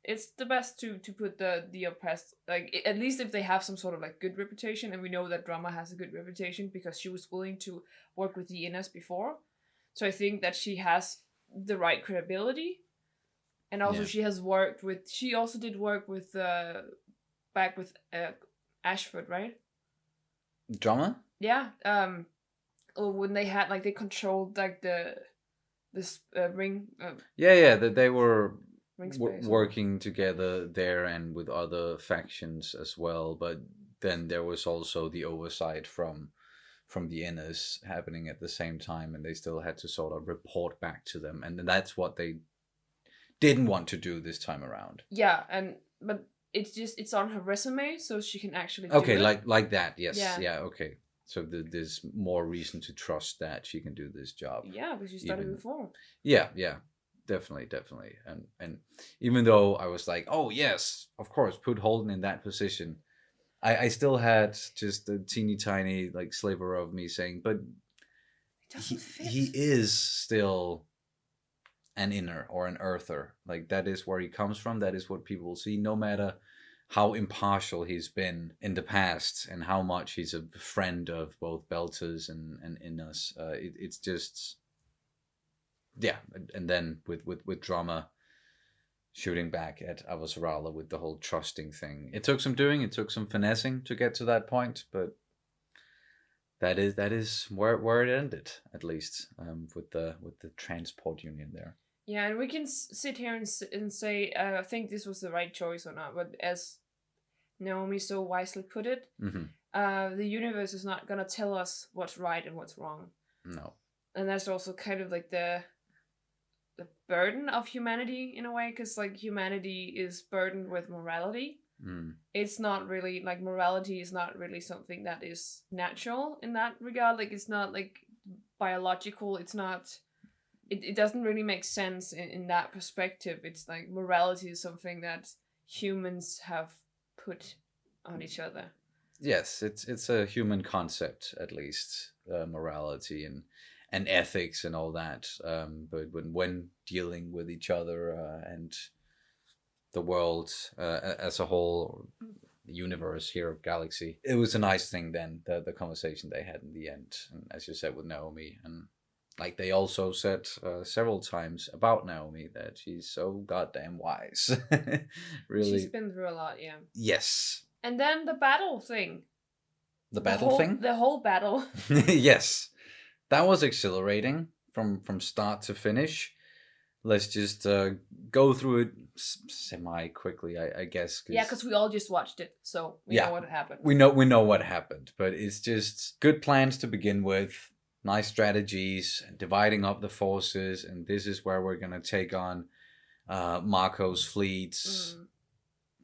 Speaker 2: it's the best to put the oppressed, like, at least if they have some sort of like good reputation, and we know that Drama has a good reputation because she was willing to work with the Innes before. So I think that she has the right credibility, and also she also did work with back with Ashford, right?
Speaker 1: Drama?
Speaker 2: Yeah. Or when they had like they controlled like this ring.
Speaker 1: That they were working together there and with other factions as well. But then there was also the oversight from the Innes happening at the same time, and they still had to sort of report back to them, and that's what they didn't want to do this time around.
Speaker 2: Yeah, but it's on her resume, so she can actually do
Speaker 1: it.
Speaker 2: it.
Speaker 1: like that. Yes. Yeah. Okay. So there's more reason to trust that she can do this job.
Speaker 2: Yeah, because she started before.
Speaker 1: Yeah. Definitely. And even though I was like, oh yes, of course, put Holden in that position, I still had just a teeny tiny like sliver of me saying, but he is still an inner or an earther. Like that is where he comes from. That is what people will see, no matter how impartial he's been in the past and how much he's a friend of both Belters and Inners. It's just, yeah. And then with drama shooting back at Avasarala with the whole trusting thing. It took some doing, it took some finessing to get to that point, but that is where it ended, at least, with the transport union there.
Speaker 2: Yeah, and we can sit here and say, I think this was the right choice or not, but as Naomi so wisely put it, the universe is not gonna tell us what's right and what's wrong.
Speaker 1: No.
Speaker 2: And that's also kind of like the burden of humanity in a way, because like humanity is burdened with morality. It's not really like morality is not really something that is natural in that regard. Like it's not like biological. It's not. It doesn't really make sense in that perspective. It's like morality is something that humans have put on each other.
Speaker 1: Yes, it's a human concept, at least, morality and ethics and all that. But when dealing with each other and the world as a whole, the universe here, galaxy, it was a nice thing then, the conversation they had in the end. And as you said with Naomi, and like they also said several times about Naomi that she's so goddamn wise. Really.
Speaker 2: She's been through a lot, yeah.
Speaker 1: Yes.
Speaker 2: And then the battle thing.
Speaker 1: The battle thing?
Speaker 2: The whole battle.
Speaker 1: Yes. That was exhilarating from start to finish. Let's just go through it semi-quickly, I guess.
Speaker 2: Yeah, because we all just watched it, so we know what happened.
Speaker 1: We know what happened, but it's just good plans to begin with, nice strategies, dividing up the forces, and this is where we're going to take on Marco's fleets.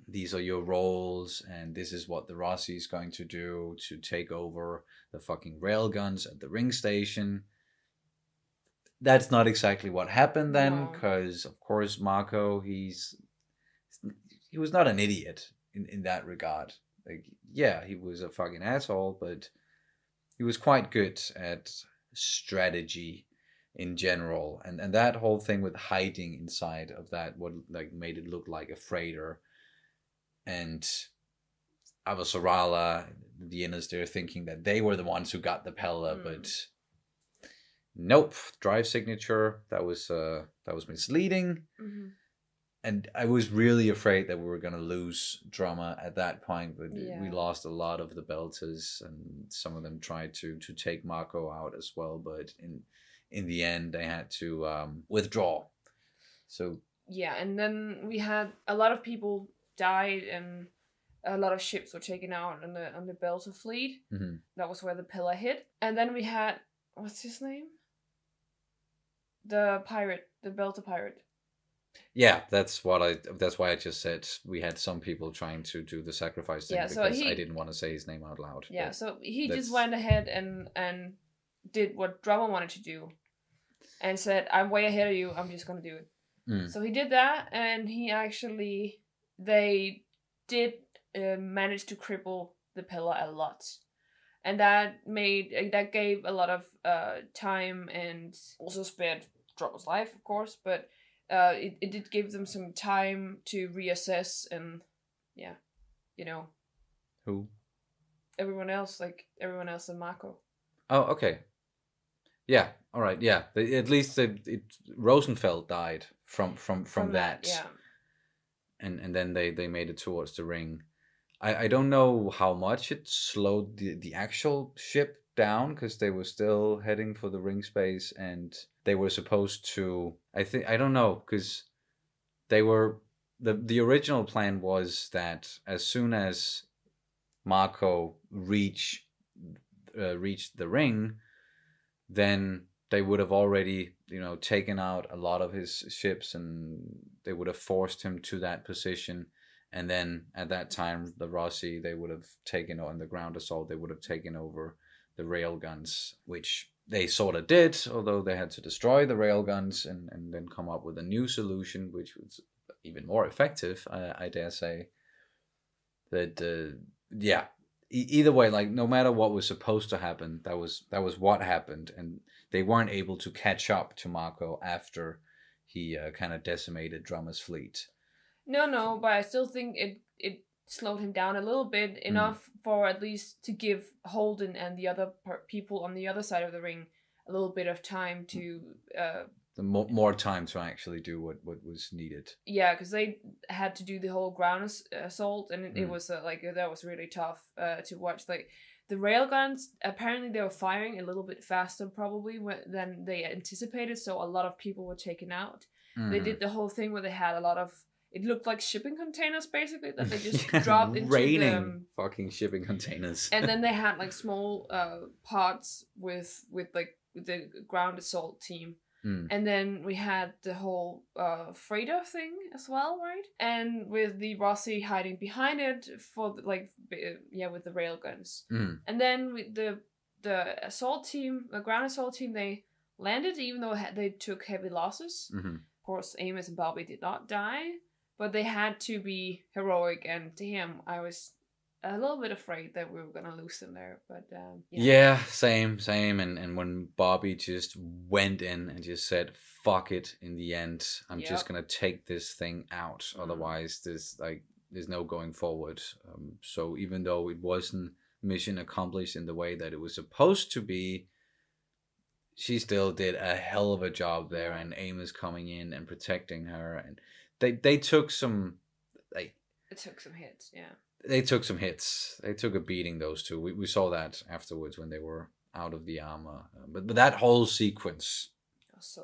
Speaker 1: These are your roles, and this is what the Rossi is going to do to take over the fucking railguns at the ring station. That's not exactly what happened then, because of course Marco, he was not an idiot in that regard. Like, yeah, he was a fucking asshole, but he was quite good at strategy in general, and that whole thing with hiding inside of that, what like made it look like a freighter, and Avasarala, the Inners, they're thinking that they were the ones who got the Pella, but nope, drive signature, that was misleading. And I was really afraid that we were going to lose drama at that point, but we lost a lot of the Belters, and some of them tried to take Marco out as well, but in the end they had to withdraw. So
Speaker 2: yeah, and then we had a lot of people died, and a lot of ships were taken out on the Belter fleet. That was where the pillar hit. And then we had, what's his name? The pirate, the Belter pirate.
Speaker 1: Yeah, that's why I just said we had some people trying to do the sacrifice thing, because I didn't want to say his name out loud.
Speaker 2: Yeah, so he just went ahead and did what Drummer wanted to do, and said, "I'm way ahead of you. I'm just gonna do it." So he did that, and they did manage to cripple the pillar a lot, and that gave a lot of time, and also spared Drummer's life, of course, but. It did give them some time to reassess, and
Speaker 1: who?
Speaker 2: Everyone else in Marco.
Speaker 1: Oh, okay. Yeah, all right, yeah. At least Rosenfeld died from that.
Speaker 2: Yeah.
Speaker 1: And then they made it towards the ring. I don't know how much it slowed the actual ship down, because they were still heading for the ring space, and they were supposed to, I don't know, because they were, the original plan was that as soon as Marco reached the ring, then they would have already, taken out a lot of his ships, and they would have forced him to that position. And then at that time, the Rossi, they would have taken on the ground assault. They would have taken over the railguns, which they sort of did, although they had to destroy the railguns and then come up with a new solution, which was even more effective, I dare say. That either way, like, no matter what was supposed to happen, that was what happened, and they weren't able to catch up to Mako after he kind of decimated Drummer's fleet.
Speaker 2: No, but I still think it slowed him down a little bit, enough for at least to give Holden and the other people on the other side of the ring a little bit of time to
Speaker 1: more time to actually do what was needed.
Speaker 2: Yeah, because they had to do the whole ground assault, and it was that was really tough to watch. Like, the railguns, apparently they were firing a little bit faster probably than they anticipated, so a lot of people were taken out. They did the whole thing where they had a lot of, it looked like shipping containers basically that they just dropped into
Speaker 1: raining fucking shipping containers.
Speaker 2: And then they had like small pods with the ground assault team. And then we had the whole freighter thing as well, right? And with the Rossi hiding behind it for with the railguns. And then with the assault team, the ground assault team, they landed even though they took heavy losses. Of course, Amos and Bobby did not die, but they had to be heroic. And damn, I was a little bit afraid that we were gonna lose them there, but
Speaker 1: yeah, same. And when Bobby just went in and just said, "Fuck it," in the end, I'm just gonna take this thing out. Otherwise, there's no going forward. So even though it wasn't mission accomplished in the way that it was supposed to be, she still did a hell of a job there. And Amos coming in and protecting her, and they took some.
Speaker 2: It took some hits, yeah.
Speaker 1: They took some hits. They took a beating, those two. We saw that afterwards when they were out of the armor. But that whole sequence,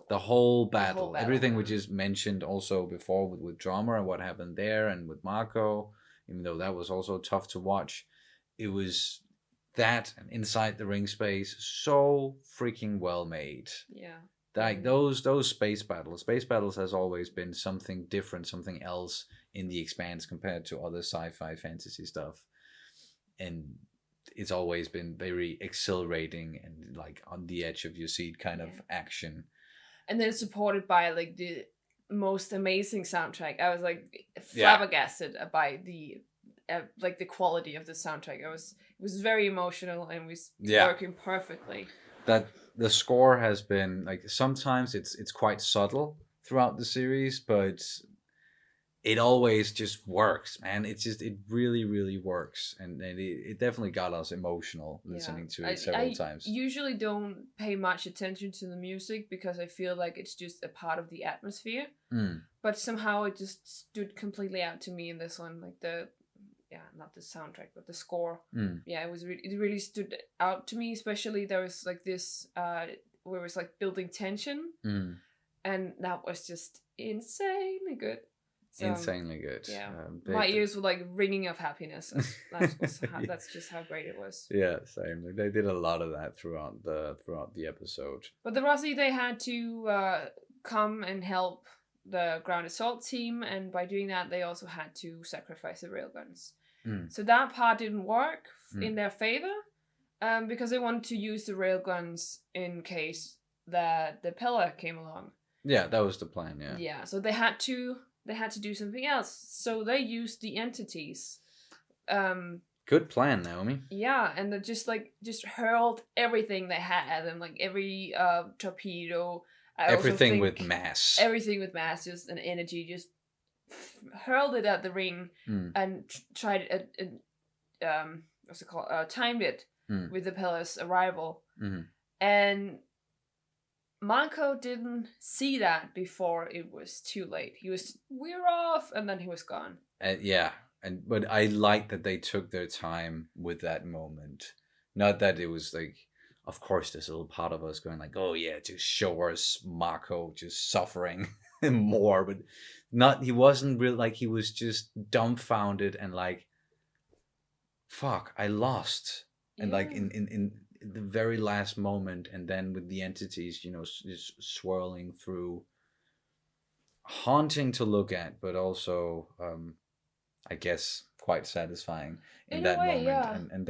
Speaker 1: the whole battle, everything we just mentioned also before with Drummer and what happened there and with Mako, even though that was also tough to watch, it was that and inside the ring space so freaking well made.
Speaker 2: Yeah.
Speaker 1: Like those space battles has always been something different, something else in the Expanse compared to other sci-fi fantasy stuff, and it's always been very exhilarating and like on the edge of your seat kind of action.
Speaker 2: And then supported by like the most amazing soundtrack. I was like flabbergasted by the the quality of the soundtrack. It was very emotional and was working perfectly.
Speaker 1: That the score has been like, sometimes it's quite subtle throughout the series, but it always just works, man. It really, really works, and it definitely got us emotional listening to it several times.
Speaker 2: I usually don't pay much attention to the music because I feel like it's just a part of the atmosphere. But somehow it just stood completely out to me in this one, like not the soundtrack, but the score. Yeah, it really stood out to me. Especially there was like this where it was like building tension, and that was just insanely good. So,
Speaker 1: insanely good.
Speaker 2: Yeah, my ears were like ringing of happiness. That's just how great it was.
Speaker 1: Yeah, same. They did a lot of that throughout the episode.
Speaker 2: But the Rossi, they had to come and help the ground assault team, and by doing that, they also had to sacrifice the railguns. So that part didn't work in their favor, because they wanted to use the railguns in case that the pillar came along.
Speaker 1: Yeah, that was the plan. Yeah.
Speaker 2: Yeah, so they had to do something else. So they used the entities.
Speaker 1: Good plan, Naomi.
Speaker 2: Yeah, and they just hurled everything they had at them, like every torpedo.
Speaker 1: Everything with mass.
Speaker 2: Everything with mass, just an energy, just hurled it at the ring and tried timed it with the pillar's arrival. And Mako didn't see that before it was too late. We're off, and then he was gone.
Speaker 1: But I like that they took their time with that moment. Not that it was like, of course, there's a little part of us going like, oh yeah, just show us Mako just suffering more, but not. He wasn't really like, he was just dumbfounded and like, fuck, I lost. And like in the very last moment, and then with the entities, you know, just swirling through, haunting to look at, but also I guess quite satisfying in that
Speaker 2: way,
Speaker 1: moment.
Speaker 2: yeah.
Speaker 1: And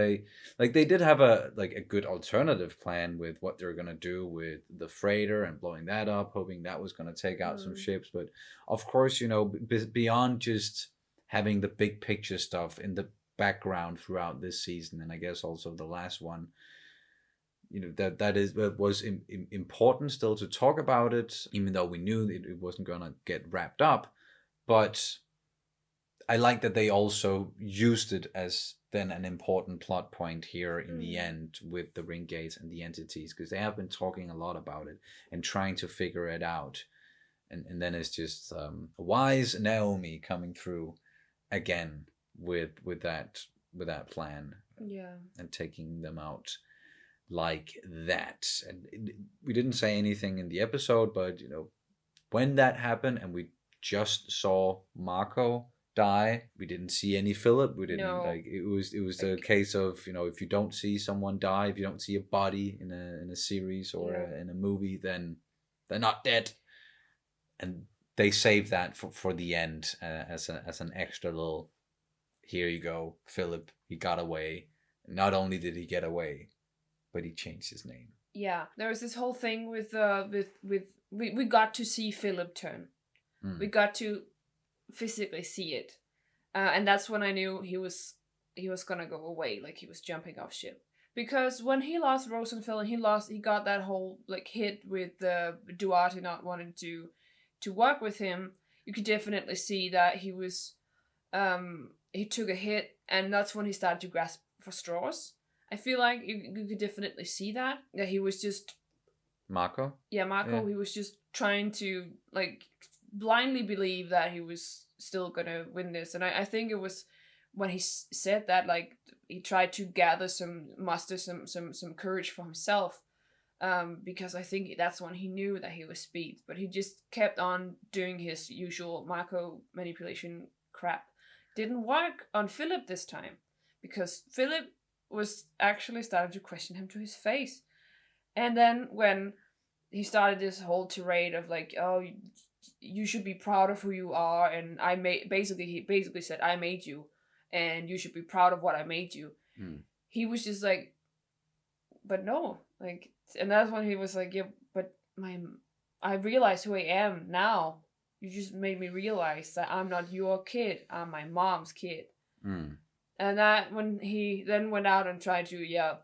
Speaker 1: they did have a good alternative plan with what they're gonna do with the freighter and blowing that up, hoping that was gonna take out some ships. But of course, you know, beyond just having the big picture stuff in the background throughout this season, and I guess also the last one, you know, that was important still to talk about it, even though we knew it wasn't gonna get wrapped up. But I like that they also used it as then an important plot point here in the end with the ring gates and the entities, because they have been talking a lot about it and trying to figure it out. And then it's just wise Naomi coming through again with that plan, and taking them out like that. And we didn't say anything in the episode, but you know, when that happened and we just saw Marco die, we didn't see any Philip. We didn't like it was a case of, you know, if you don't see someone die, if you don't see a body in a series or in a movie, then they're not dead. And they saved that for the end as an extra little, here you go, Philip, he got away. Not only did he get away, but he changed his name.
Speaker 2: Yeah, there was this whole thing with we got to see Philip turn. We got to physically see it, and that's when I knew he was gonna go away, like he was jumping off ship. Because when he lost Rosenfeld and he got that whole like hit with Duarte not wanting to work with him, you could definitely see that he was he took a hit, and that's when he started to grasp for straws. I feel like you could definitely see that he was just
Speaker 1: Marco.
Speaker 2: Yeah, Marco. Yeah. He was just trying to like blindly believe that he was still gonna win this, and I think it was when he said that, like he tried to muster some courage for himself, because I think that's when he knew that he was speed, but he just kept on doing his usual Marco manipulation crap. Didn't work on Philip this time, because Philip was actually starting to question him to his face. And then when he started this whole tirade of like, oh, you should be proud of who you are, and he basically said, I made you, and you should be proud of what I made you. He was just like, but no, like, and that's when he was like, yeah, but I realize who I am now. You just made me realize that I'm not your kid, I'm my mom's kid. And that when he then went out and tried to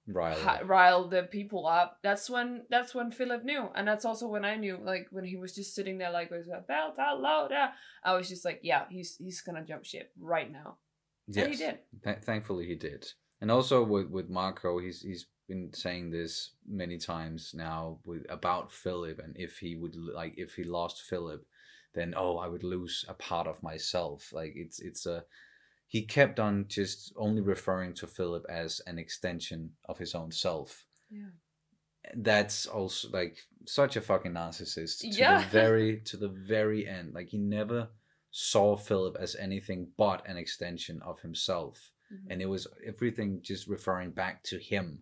Speaker 2: rile the people up, that's when Philip knew. And that's also when I knew, like when he was just sitting there like with a belt out loud, I was just like, yeah, he's gonna jump ship right now. Yes, and he did.
Speaker 1: Thankfully he did. And also with Marco, he's been saying this many times now about Philip, and if he lost Philip, then I would lose a part of myself. Like he kept on just only referring to Philip as an extension of his own self.
Speaker 2: Yeah.
Speaker 1: That's also like such a fucking narcissist to the very end. Like he never saw Philip as anything but an extension of himself. And it was everything just referring back to him.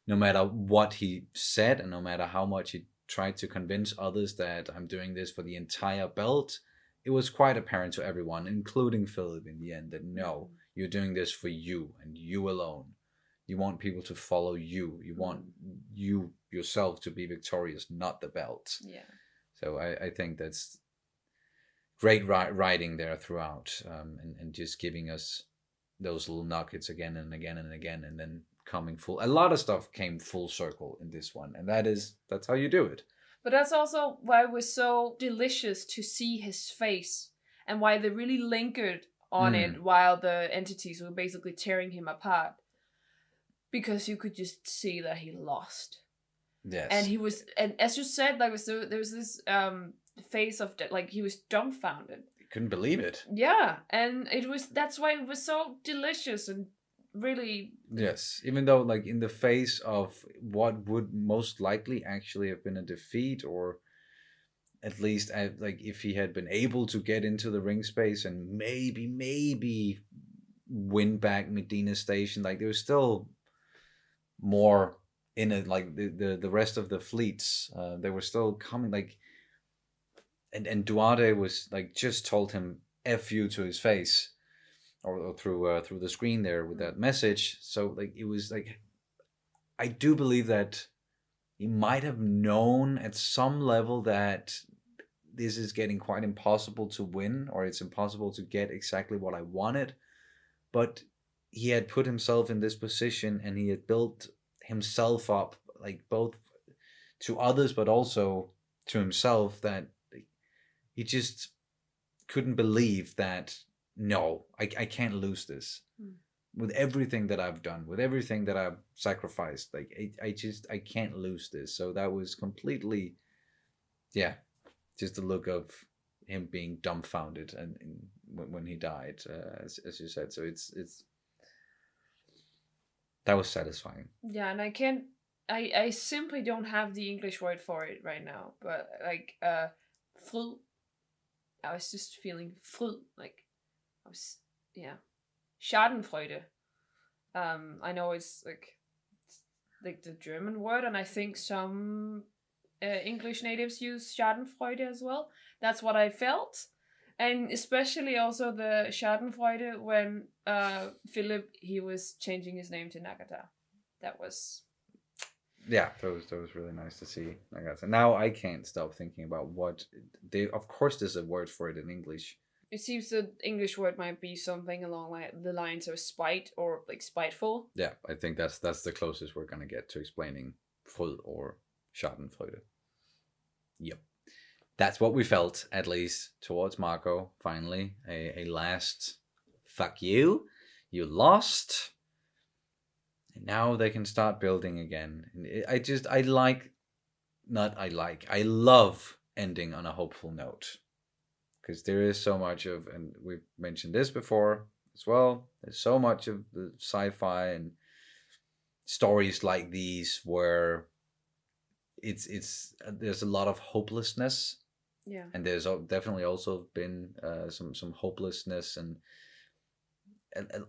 Speaker 1: No matter what he said and no matter how much he tried to convince others that I'm doing this for the entire belt, it was quite apparent to everyone, including Philip in the end, that no, you're doing this for you and you alone. You want people to follow you. You want you yourself to be victorious, not the belt.
Speaker 2: Yeah.
Speaker 1: So I think that's great writing there throughout, and just giving us those little nuggets again and again and again, and then coming full. A lot of stuff came full circle in this one, and that's how you do it.
Speaker 2: But that's also why it was so delicious to see his face, and why they really lingered on it while the entities were basically tearing him apart. Because you could just see that he lost.
Speaker 1: Yes.
Speaker 2: And he was, and as you said, like there was this face of like he was dumbfounded.
Speaker 1: He couldn't believe it.
Speaker 2: Yeah, and that's why it was so delicious and really.
Speaker 1: Yes, even though like in the face of what would most likely actually have been a defeat, or at least like if he had been able to get into the ring space and maybe win back Medina Station, like there was still more in it, like the rest of the fleets, they were still coming, like, and Duarte was like just told him "F you" to his face, or through the screen there with that message. So like it was like, I do believe that he might have known at some level that this is getting quite impossible to win, or it's impossible to get exactly what I wanted. But he had put himself in this position, and he had built himself up, like both to others, but also to himself, that he just couldn't believe that, no, I can't lose this. With everything that I've done, with everything that I've sacrificed, like I can't lose this. So that was completely, yeah, just the look of him being dumbfounded and when he died, as you said. So it's that was satisfying.
Speaker 2: Yeah, and I simply don't have the English word for it right now, but like fryd. I was just feeling fryd, like I was, yeah, Schadenfreude. I know it's like the German word, and I think some English natives use Schadenfreude as well. That's what I felt, and especially also the Schadenfreude when Philip, he was changing his name to Nagata. That was,
Speaker 1: yeah, that was really nice to see. I guess. And now I can't stop thinking about what they. Of course, there's a word for it in English.
Speaker 2: it seems the English word might be something along the lines of spite or like spiteful.
Speaker 1: Yeah, I think that's the closest we're gonna get to explaining fryd or Schadenfreude. Yep. That's what we felt, at least, towards Marco, finally. A last fuck you. You lost. And now they can start building again. And I love ending on a hopeful note. Because there is so much of, and we've mentioned this before as well, there's so much of the sci-fi and stories like these where it's there's a lot of hopelessness.
Speaker 2: Yeah.
Speaker 1: And there's definitely also been some hopelessness and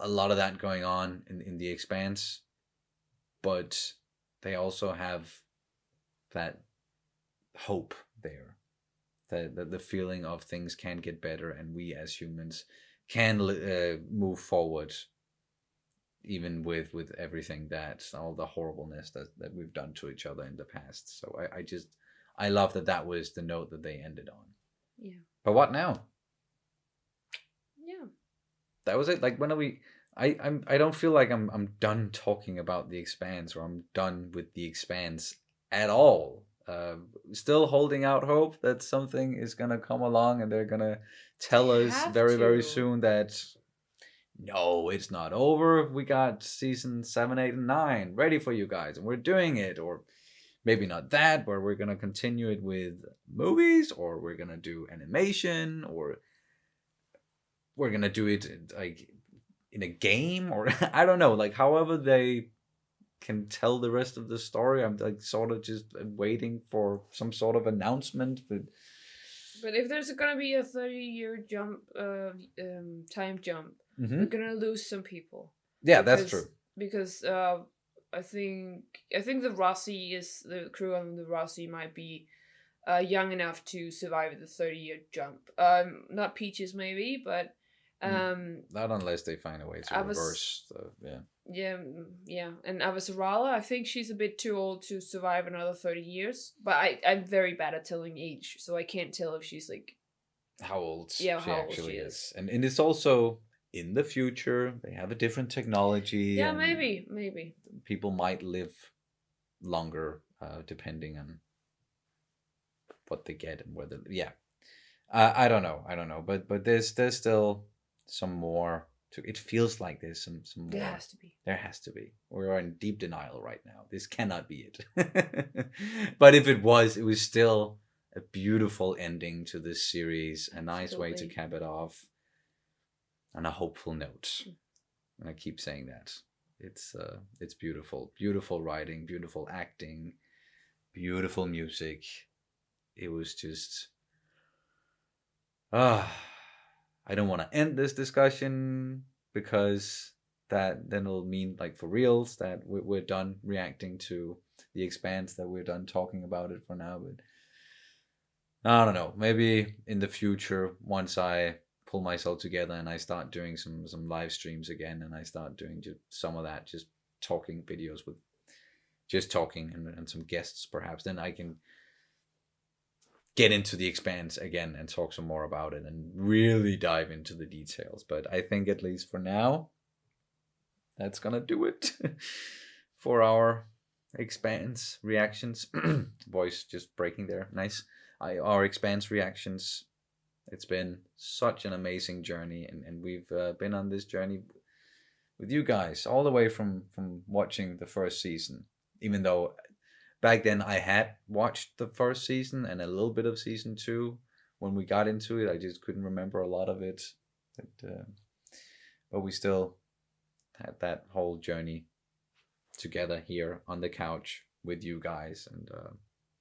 Speaker 1: a lot of that going on in the Expanse. But they also have that hope there. The feeling of things can get better, and we as humans can move forward, even with everything all the horribleness that we've done to each other in the past. So I love that was the note that they ended on.
Speaker 2: Yeah.
Speaker 1: But what now?
Speaker 2: Yeah.
Speaker 1: That was it. Like, when are we? I don't feel like I'm done talking about the Expanse, or I'm done with the Expanse at all. Still holding out hope that something is gonna come along, and they're gonna tell us very soon that no, it's not over. We got season 7, 8, and 9 ready for you guys, and we're doing it. Or maybe not that, but we're gonna continue it with movies, or we're gonna do animation, or we're gonna do it like in a game, or I don't know, like however they can tell the rest of the story. I'm like sort of just waiting for some sort of announcement.
Speaker 2: But if there's gonna be a 30-year jump, time jump, we're gonna lose some people.
Speaker 1: Yeah, that's true.
Speaker 2: Because I think the crew on the Rossi might be young enough to survive the 30-year jump. Not Peaches maybe, but
Speaker 1: not unless they find a way to reverse the
Speaker 2: yeah. And Avasarala, I think she's a bit too old to survive another 30 years. But I'm very bad at telling age, so I can't tell if she's like
Speaker 1: how old
Speaker 2: she actually
Speaker 1: is. And it's also in the future. They have a different technology.
Speaker 2: Yeah, maybe.
Speaker 1: People might live longer, depending on what they get and whether I don't know. But there's still some more to it. Feels like there's some more. There has to be. We're in deep denial right now. This cannot be it. But if it was still a beautiful ending to this series. A nice way to cap it off on a hopeful note. And I keep saying that. It's beautiful. Beautiful writing, beautiful acting, beautiful music. It was just I don't want to end this discussion because that then it'll mean like for reals that we're done reacting to The Expanse, that we're done talking about it for now. But I don't know, maybe in the future, once I pull myself together and I start doing some live streams again, and I start doing just some of that, just talking videos with just talking and some guests perhaps, then I can get into The Expanse again and talk some more about it and really dive into the details. But I think at least for now, that's gonna do it for our Expanse reactions. Voice just breaking there. Nice. Our Expanse reactions. It's been such an amazing journey, and we've been on this journey with you guys all the way from watching the first season. Even though back then I had watched the first season and a little bit of season 2 when we got into it, I just couldn't remember a lot of it. But we still had that whole journey together here on the couch with you guys, and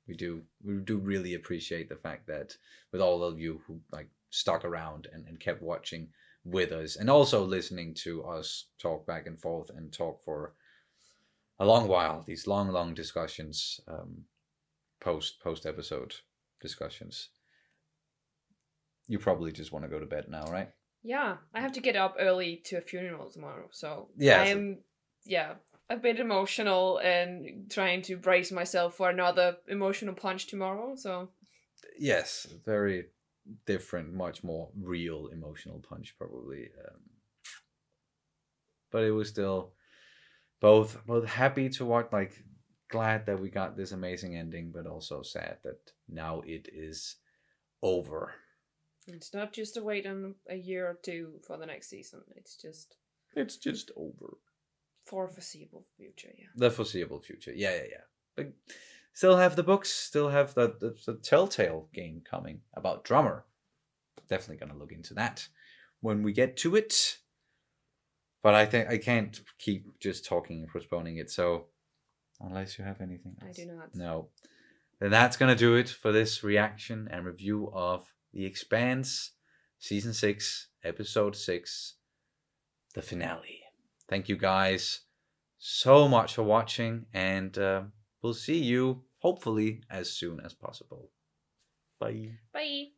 Speaker 1: we do really appreciate the fact that with all of you who like stuck around and kept watching with us, and also listening to us talk back and forth and talk for a long while, these long discussions, post episode discussions. You probably just want to go to bed now, right?
Speaker 2: Yeah, I have to get up early to a funeral tomorrow, so
Speaker 1: yeah,
Speaker 2: I'm a bit emotional and trying to brace myself for another emotional punch tomorrow. So
Speaker 1: yes, very different, much more real emotional punch probably, but it was still both happy to watch, like glad that we got this amazing ending, but also sad that now it is over.
Speaker 2: It's not just a wait on a year or two for the next season. It's just
Speaker 1: over
Speaker 2: for foreseeable future. Yeah,
Speaker 1: the foreseeable future. Yeah. But still have the books, still have the Telltale game coming about Drummer. Definitely gonna look into that when we get to it. But I think I can't keep just talking and postponing it. So unless you have anything else.
Speaker 2: I do not.
Speaker 1: No. Then that's gonna do it for this reaction and review of The Expanse, Season 6, Episode 6, the finale. Thank you guys so much for watching, and we'll see you hopefully as soon as possible. Bye.
Speaker 2: Bye.